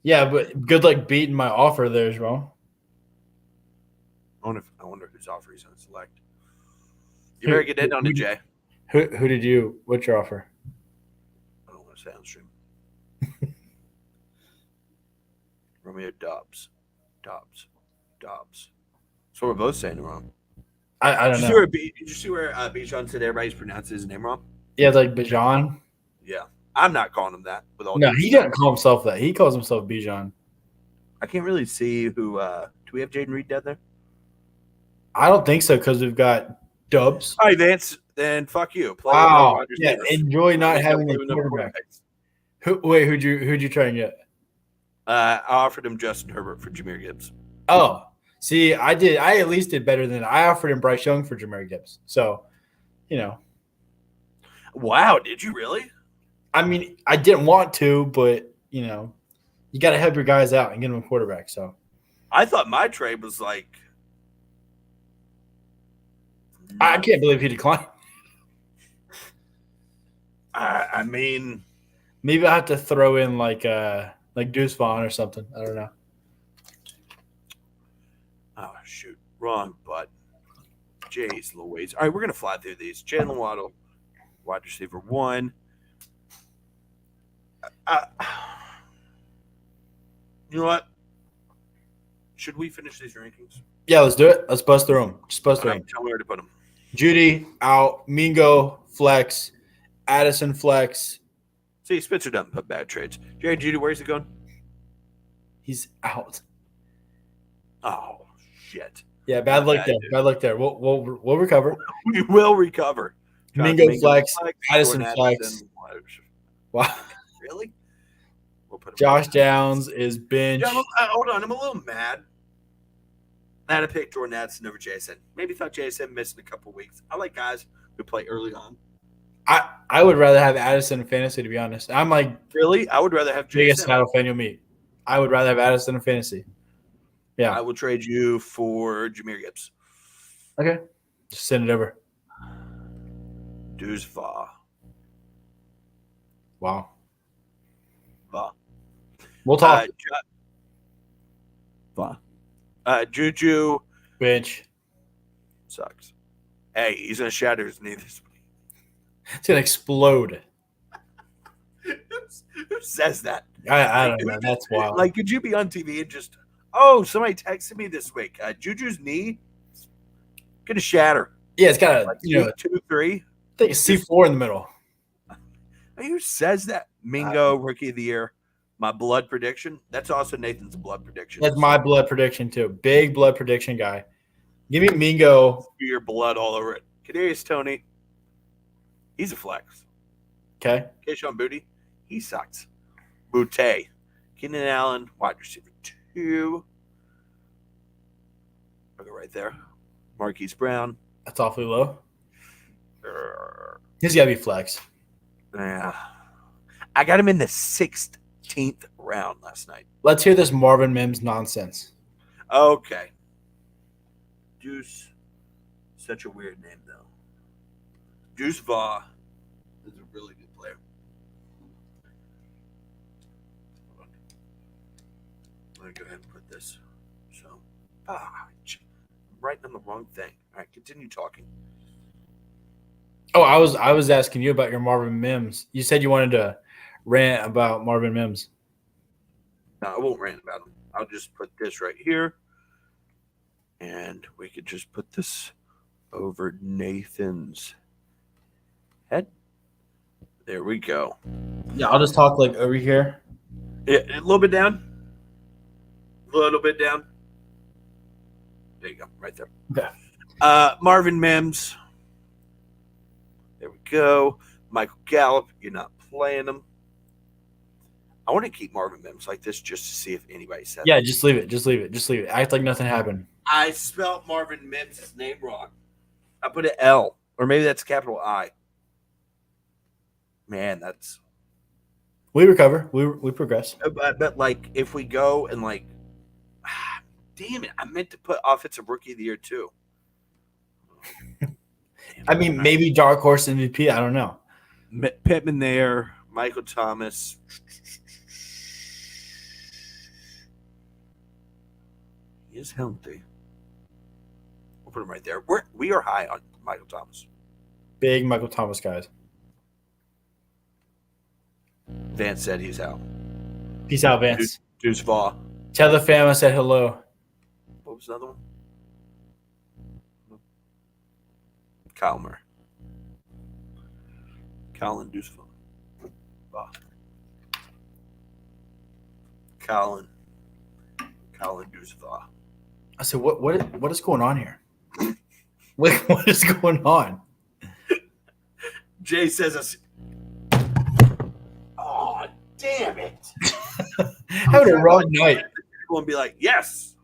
Yeah, but good luck beating my offer there as well. I wonder whose offer he's going to select. You better get in on it, Jay. Who did you? What's your offer? I don't want to say on stream. Romeo Dobbs. Dobbs. Dobbs. So we're both saying it wrong. I don't Did know. you see where Bijan said everybody's pronouncing his name wrong? Yeah, like Bijan. Yeah. I'm not calling him that. With all No, due he respect. didn't call himself that. He calls himself Bijan. I can't really see who. Do we have Jaden Reed down there? I don't think so because we've got Dubs. All right, Vance. Then fuck you. Play with no Wow. wide Yeah, receivers. enjoy not Don't having play a with no quarterback. quarterbacks. Who'd you try and get? I offered him Justin Herbert for Jameer Gibbs. Oh, see, I did. I at least did better than I offered him Bryce Young for Jahmyr Gibbs. So, Wow, did you really? I mean, I didn't want to, but you got to help your guys out and get them a quarterback. So, I thought my trade was like. I can't believe he declined. I mean, Maybe I have to throw in like Deuce Vaughn or something. I don't know. oh shoot, wrong button. Jeez Louise. All right, we're gonna fly through these. Jalen Waddle, wide receiver 1. You know what? Should we finish these rankings? Yeah, let's do it. Let's bust through them. Just bust through them. Tell me where to put them. Judy out. Mingo flex. Addison flex. See, Spencer doesn't put bad trades. Jerry Judy, where's he going? He's out. Oh shit. Yeah, bad luck Bad, there. dude. Bad luck there. We'll recover. We will recover. Mingo flex, Addison Jordan flex. Wow. Really? We'll put him Josh right. Downs is bench. Yeah, hold on. I'm a little mad. I had to pick Jordan Addison over Jason. Maybe thought Jason missed a couple weeks. I like guys who play early on. I would rather have Addison in fantasy, to be honest. I'm like Really? I would rather have biggest Jason. Seattle fan you'll meet. I would rather have Addison in fantasy. Yeah. I will trade you for Jameer Gibbs. Okay. Just send it over. Deuce Va. Wow. Va. We'll talk. Juju bench. sucks. Hey, he's going to shatter his knee this week. It's going to explode. Who says that? I don't know. That's wild. Like, could you be on TV and just, oh, somebody texted me this week. Juju's knee going to shatter. Yeah, it's got a, Like 2, 3. I think it's C4 in the middle. Who says that? Mingo, Rookie of the Year. My blood prediction. That's also Nathan's blood prediction. That's my blood prediction, too. Big blood prediction guy. Give me Mingo. Your blood all over it. Kadarius Toney. He's a flex. Okay. Keyshawn Booty. He sucks. Boutte. Keenan Allen. Wide receiver 2. I'll go right there. Marquise Brown. That's awfully low. He's got to be flex. Yeah. I got him in the 16th round last night. Let's hear this Marvin Mims nonsense. Okay. Deuce. Such a weird name, though. Deuce Va is a really good player. Let me go ahead and put this. So, I'm writing on the wrong thing. All right, continue talking. Oh, I was asking you about your Marvin Mims. You said you wanted to rant about Marvin Mims. No, I won't rant about him. I'll just put this right here. And we could just put this over Nathan's head. There we go. Yeah, I'll just talk like over here. Yeah, a little bit down. A little bit down. There you go, right there. Okay. Marvin Mims. There we go. Michael Gallup, you're not playing him. I want to keep Marvin Mims like this just to see if anybody said Yeah, that. just leave it. Just leave it. Just leave it. Act like nothing happened. I spelled Marvin Mims' name wrong. I put an L, or maybe that's capital I. Man, that's. We recover. We progress. But like, if we go and like, damn it, I meant to put offensive rookie of the year too. I mean, maybe dark horse MVP. I don't know. Pittman there, Michael Thomas. He is healthy. We'll put him right there. We are high on Michael Thomas. Big Michael Thomas guys. Vance said he's out. Peace out, Vance. Deuce Vaugh. Tell the fam I said hello. What was the other one? Kyle Murray. Colin Deuce Vaugh. Colin Deuce Vaugh. I said, what is going on here? What is going on? Jay says us. Oh, damn it. Having a rough night. Everyone be like, yes.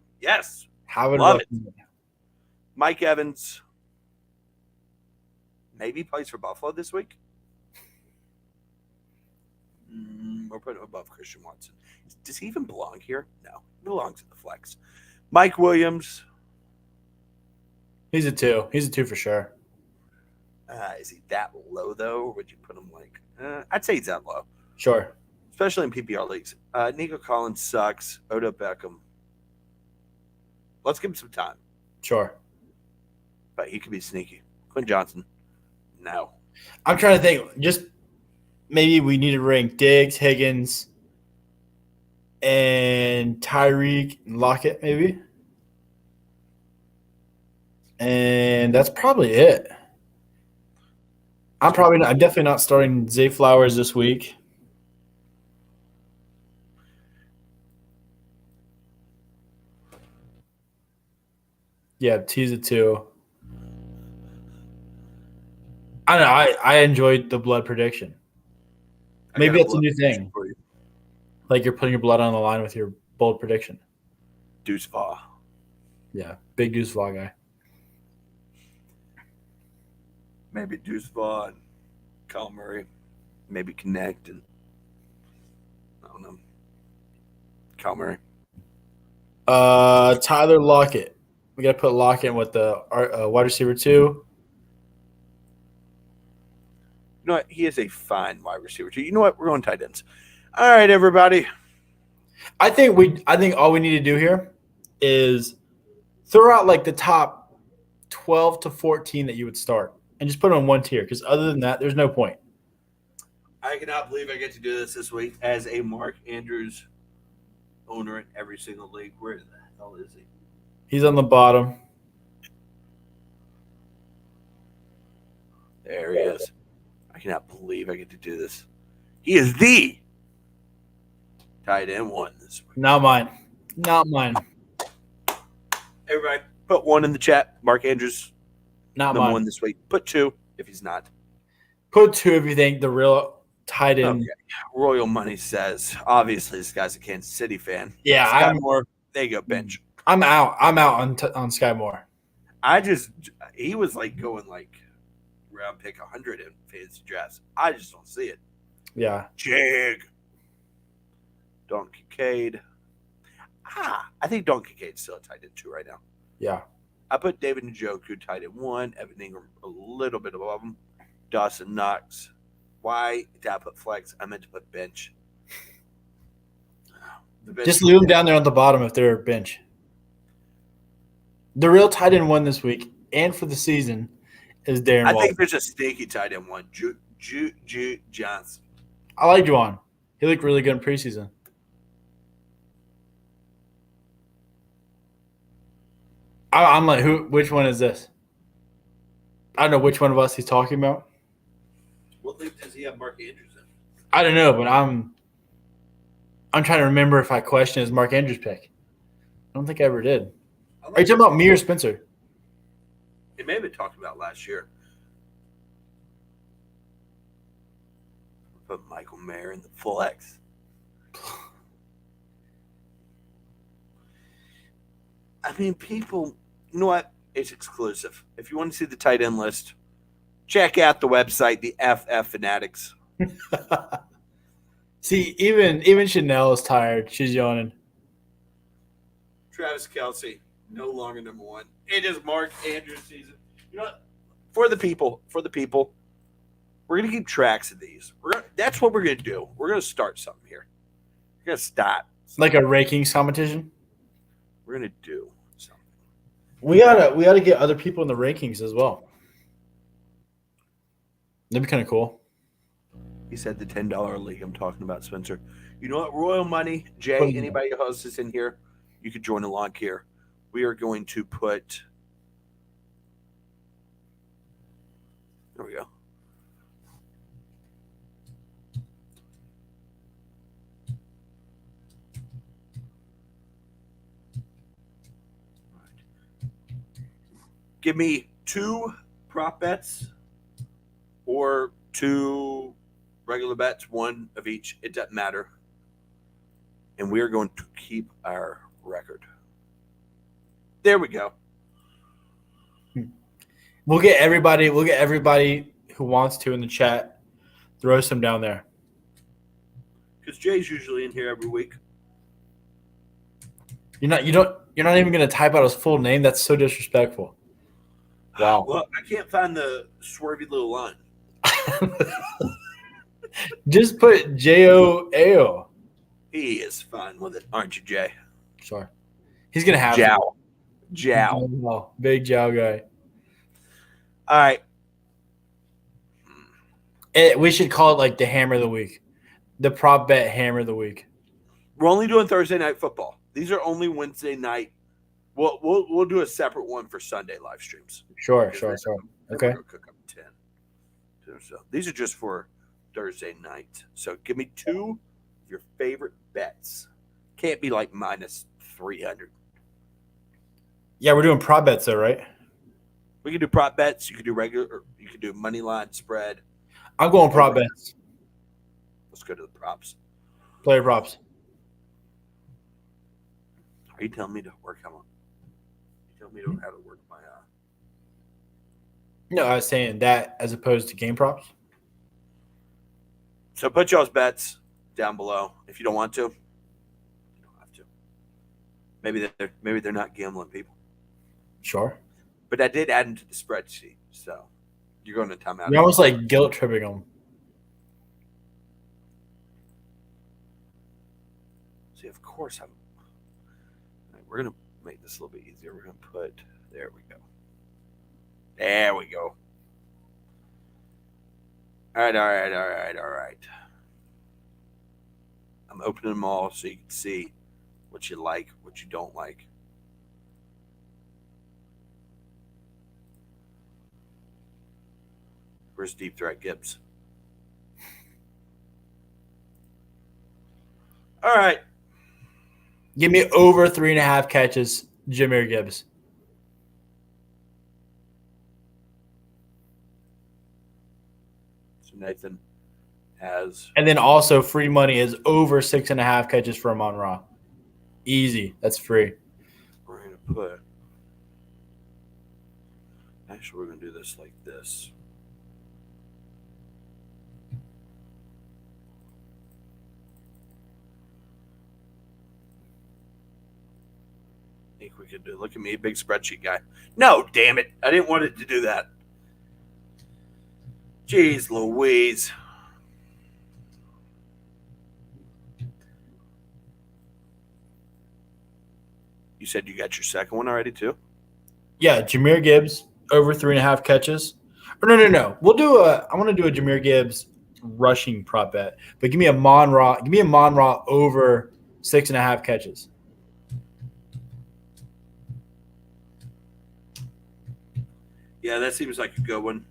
Having a Love rough it. night. Mike Evans maybe plays for Buffalo this week. We're putting him above Christian Watson. Does he even belong here? No. He belongs in the flex. Mike Williams. He's a 2. He's a 2 for sure. Is he that low, though? Or would you put him like I'd say he's that low. Sure. Especially in PPR leagues. Nico Collins sucks. Odell Beckham. Let's give him some time. Sure. But he could be sneaky. Quinn Johnson. No. I'm trying to think. Just maybe we need to rank Diggs, Higgins, and Tyreek and Lockett, maybe. And that's probably it. I'm definitely not starting Zay Flowers this week. Yeah, he's a 2. I don't know. I enjoyed the blood prediction. Maybe that's a new thing. Like you're putting your blood on the line with your bold prediction. Deuce Vaugh. Yeah, big Deuce Vaugh guy. Maybe Deuce Vaugh and Kyle Murray. Maybe connect and I don't know. Kyle Murray. Tyler Lockett. We got to put Lockett with the wide receiver 2. You know what? He is a fine wide receiver too. You know what? We're going tight ends. All right, everybody. I think all we need to do here is throw out like the top 12 to 14 that you would start and just put them on one tier because other than that, there's no point. I cannot believe I get to do this week as a Mark Andrews owner in every single league. Where the hell is he? He's on the bottom. There he is. I cannot believe I get to do this. He is the tight end 1 this week. Not mine. Everybody, put 1 in the chat. Mark Andrews, Not number mine. 1 this week. Put 2 if he's not. Put 2 if you think the real tight end. Okay. Royal Money says, obviously, this guy's a Kansas City fan. Yeah, Sky Moore, there you go, bench. I'm out on Sky Moore. He was like going like round pick 100 in fantasy drafts. I just don't see it. Yeah. Jig. Don Kincaid. I think Don Kincaid's still a tight end 2 right now. Yeah. I put David Njoku tight end 1, Evan Ingram a little bit above him, Dawson Knox. Why did I put flex? I meant to put bench. Just leave them down there on the bottom if they're bench. The real tight end 1 this week and for the season is Darren Waller. I think there's a sneaky tight end 1, Juju Johnson. I like Juwan. He looked really good in preseason. I'm like, which one is this? I don't know which one of us he's talking about. What league does he have Mark Andrews in? I don't know, but I'm trying to remember if I questioned his Mark Andrews pick. I don't think I ever did. Are you talking about me or Spencer? It may have been talked about last year. Put Michael Mayer in the full X. I mean, people, you know what? It's exclusive. If you want to see the tight end list, check out the website, the FF Fanatics. See, even Chanel is tired. She's yawning. Travis Kelce, no longer number 1. It is Mark Andrews season. You know what? For the people, we're going to keep tracks of these. That's what we're going to do. We're going to start something here. We're going to start. Like a rankings competition? We're going to do something. We gotta get other people in the rankings as well. That'd be kind of cool. He said the $10 league I'm talking about, Spencer. You know what? Royal Money, Jay, What is anybody else that's in here, you could join along here. We are going to put. There we go. Give me 2 prop bets or 2 regular bets, 1 of each. It doesn't matter. And we're going to keep our record. There we go. We'll get everybody who wants to in the chat. Throw some down there. Because Jay's usually in here every week. You're not even gonna type out his full name. That's so disrespectful. Wow. Well, I can't find the swervy little line. Just put JOAO. He is fine with it, aren't you, Jay? Sure. He's gonna have Jow. to. Jow. Oh, big Jow guy. All right. We should call it like the hammer of the week. The prop bet hammer of the week. We're only doing Thursday night football. These are only Wednesday night. We'll do a separate one for Sunday live streams. Sure. Then Okay. we'll cook up 10. So these are just for Thursday night. So give me 2 of your favorite bets. Can't be like minus 300. Yeah, we're doing prop bets though, right? We can do prop bets. You can do regular. You can do money line spread. I'm going prop bets. Let's go to the props. Player props. Are you telling me to work how? You telling me to how to work my? No, I was saying that as opposed to game props. So put y'all's bets down below if you don't want to. You don't have to. Maybe they're not gambling people. Sure. But I did add them to the spreadsheet, so you're going to timeout. You're almost like guilt tripping them. See, of course I'm. All right, we're gonna make this a little bit easier. We're gonna put. There we go. There we go. All right. I'm opening them all so you can see what you like, what you don't like. Where's Deep Threat Gibbs? All right. Give me over 3.5 catches, Jahmyr Gibbs. So Nathan has. And then also free money is over 6.5 catches for Amon-Ra. Easy. That's free. We're going to put. Actually, we're going to do this like this. I think we could do. Look at me, big spreadsheet guy. No, damn it. I didn't want it to do that. Jeez Louise. You said you got your second one already, too? Yeah, Jahmyr Gibbs over 3.5 catches. Or no. I want to do a Jahmyr Gibbs rushing prop bet. But give me a Amon-Ra over 6.5 catches. Yeah, that seems like a good one.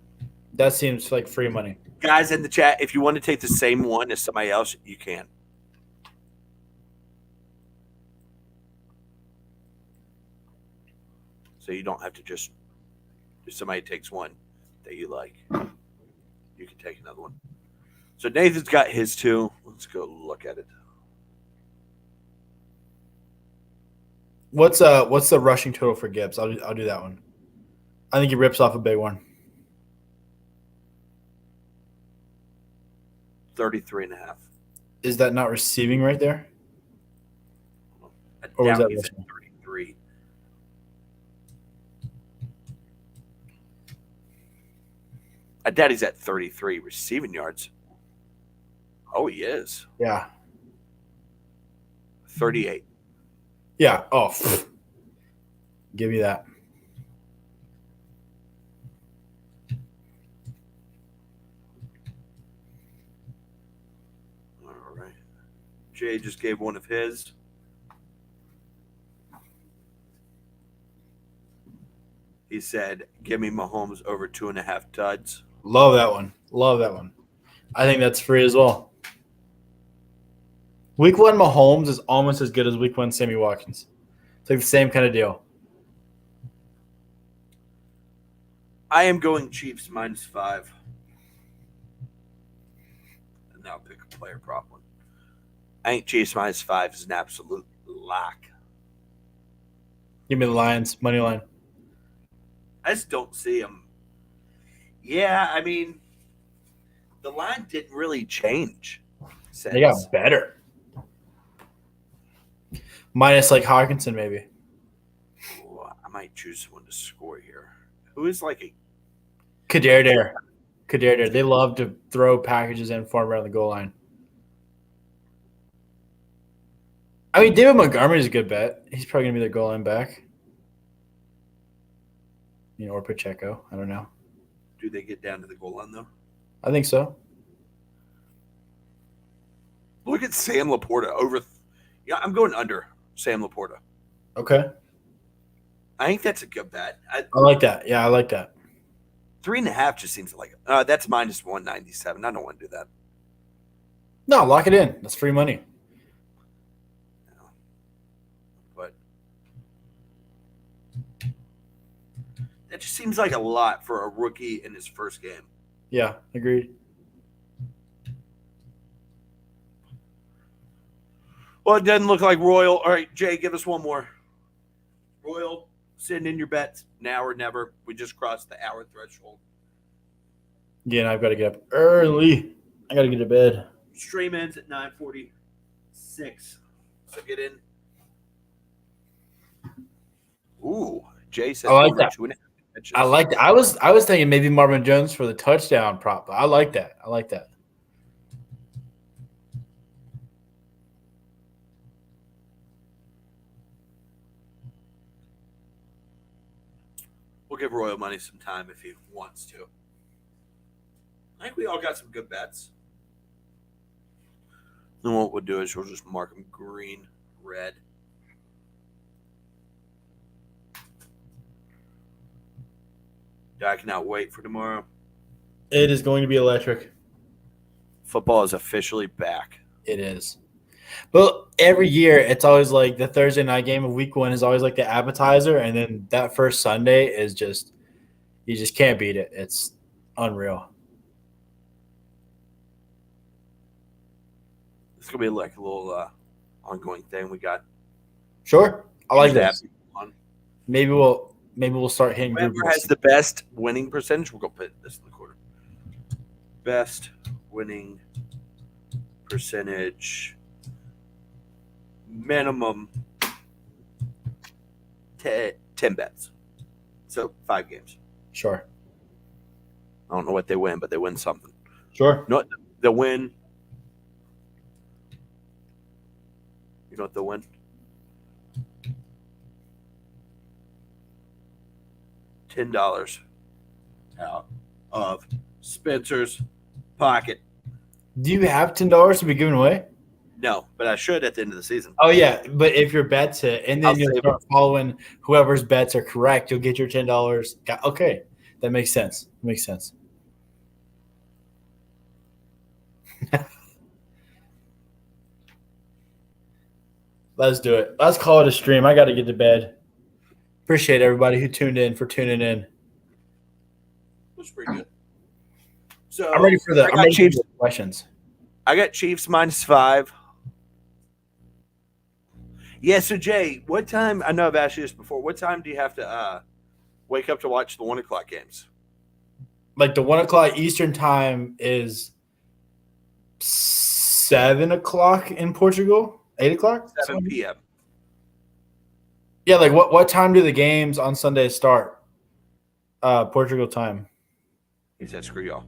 That seems like free money. Guys in the chat, if you want to take the same one as somebody else, you can. So you don't have to just, if somebody takes one that you like, you can take another one. So Nathan's got his too. Let's go look at it. What's the rushing total for Gibbs? I'll do that one. I think he rips off a big one. 33.5. Is that not receiving right there? I Or was doubt that he's at rushing? 33. I doubt he's at 33 receiving yards. Oh, he is. Yeah. 38. Yeah. Oh, give me that. Jay just gave one of his. He said, "Give me Mahomes over 2.5 tuds." Love that one. Love that one. I think that's free as well. Week 1 Mahomes is almost as good as Week 1 Sammy Watkins. It's like the same kind of deal. I am going Chiefs -5. And now pick a player prop one. I think Chiefs -5 is an absolute lock. Give me the Lions money line. I just don't see them. Yeah, I mean, the line didn't really change. Since. They got better. Minus like Hawkinson maybe. Ooh, I might choose someone to score here. Who is like a Kadare. They love to throw packages in for him around the goal line. I mean, David Montgomery is a good bet. He's probably going to be their goal line back. Or Pacheco. I don't know. Do they get down to the goal line, though? I think so. Look at Sam Laporta over. Yeah, I'm going under Sam Laporta. Okay. I think that's a good bet. I like that. Yeah, I like that. 3.5 just seems like that's -197. I don't want to do that. No, lock it in. That's free money. But that just seems like a lot for a rookie in his first game. Yeah, agreed. Well, it doesn't look like Royal. All right, Jay, give us one more. Royal, send in your bets now or never. We just crossed the hour threshold. Yeah, and I've got to get up early. I got to get to bed. Stream ends at 9:46. So get in. Ooh, Jay said I like over that. 2.5 pitches. I like that. I was thinking maybe Marvin Jones for the touchdown prop, but I like that. I like that. We'll give Royal money some time if he wants to. I think we all got some good bets. Then what we'll do is we'll just mark them green, red. I cannot wait for tomorrow. It is going to be electric. Football is officially back. It is. But every year, it's always like the Thursday night game of Week 1 is always like the appetizer, and then that first Sunday is just you just can't beat it. It's unreal. It's gonna be like a little ongoing thing we got. Sure, I like that. that. Maybe we'll start hitting. Whoever has the best winning percentage, we'll go put this in the quarter. Best winning percentage. Minimum 10 bets. So 5 games. Sure. I don't know what they win, but they win something. Sure. No, they'll win. You know what they'll win? $10 out of Spencer's pocket. Do you have $10 to be giving away? No, but I should at the end of the season. Oh yeah, but if your bets hit, and then I'll you'll save start following whoever's bets are correct, you'll get your $10. Okay, that makes sense. Makes sense. Let's do it. Let's call it a stream. I got to get to bed. Appreciate everybody who tuned in for tuning in. That's pretty good. So I'm ready for the Chiefs questions. I got Chiefs -5. Yeah, so Jay, what time? I know I've asked you this before. What time do you have to wake up to watch the 1 o'clock games? Like the 1 o'clock Eastern time is 7 o'clock in Portugal. 8 o'clock. 7 p.m. Yeah, like what time do the games on Sunday start? Portugal time. He said, "Screw y'all."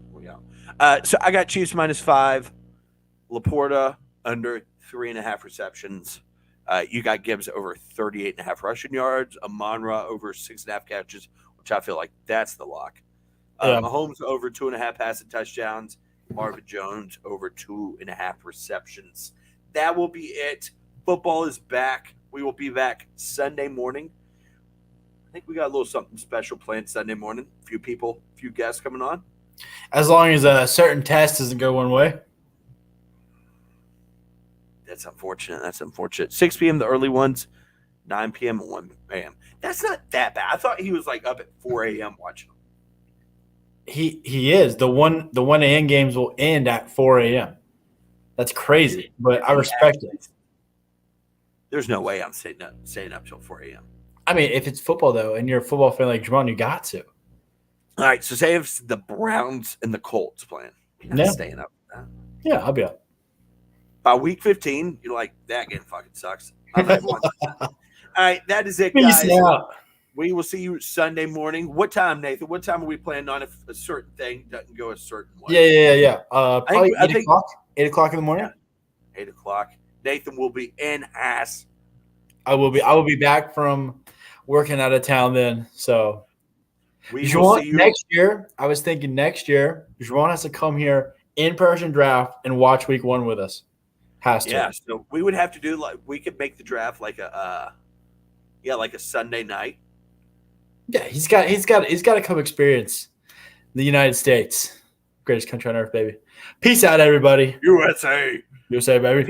So I got Chiefs -5. Laporta under 3.5 receptions. You got Gibbs over 38.5 rushing yards. Amon-Ra over 6.5 catches, which I feel like that's the lock. Mahomes over 2.5 passing touchdowns. Marvin Jones over 2.5 receptions. that will be it. Football is back. We will be back Sunday morning. I think we got a little something special planned Sunday morning. A few people, a few guests coming on. As long as a certain test doesn't go one way. That's unfortunate. 6 p.m. the early ones, 9 p.m. and 1 a.m. That's not that bad. I thought he was like up at 4 a.m. watching them. He is. The 1 a.m. games will end at 4 a.m. That's crazy, but I respect it. There's no way I'm staying up till 4 a.m. I mean, if it's football though, and you're a football fan like Jamon, you got to. All right, so say if the Browns and the Colts playing, you're not staying up. Yeah, I'll be up. By week 15, you're like, that game fucking sucks. I'm not watching. All right, that is it, guys. Peace out. We will see you Sunday morning. What time, Nathan? What time are we planning on if a certain thing doesn't go a certain way? Yeah. Probably 8 o'clock. 8 o'clock in the morning. Yeah, 8 o'clock. Nathan will be in ass. I will be back from working out of town then. So next year, I was thinking next year, Juwan has to come here in person draft and watch week 1 with us. Has to. Yeah, so we would have to do we could make the draft like a Sunday night. Yeah, he's got to come experience the United States, greatest country on earth, baby. Peace out, everybody. USA, baby.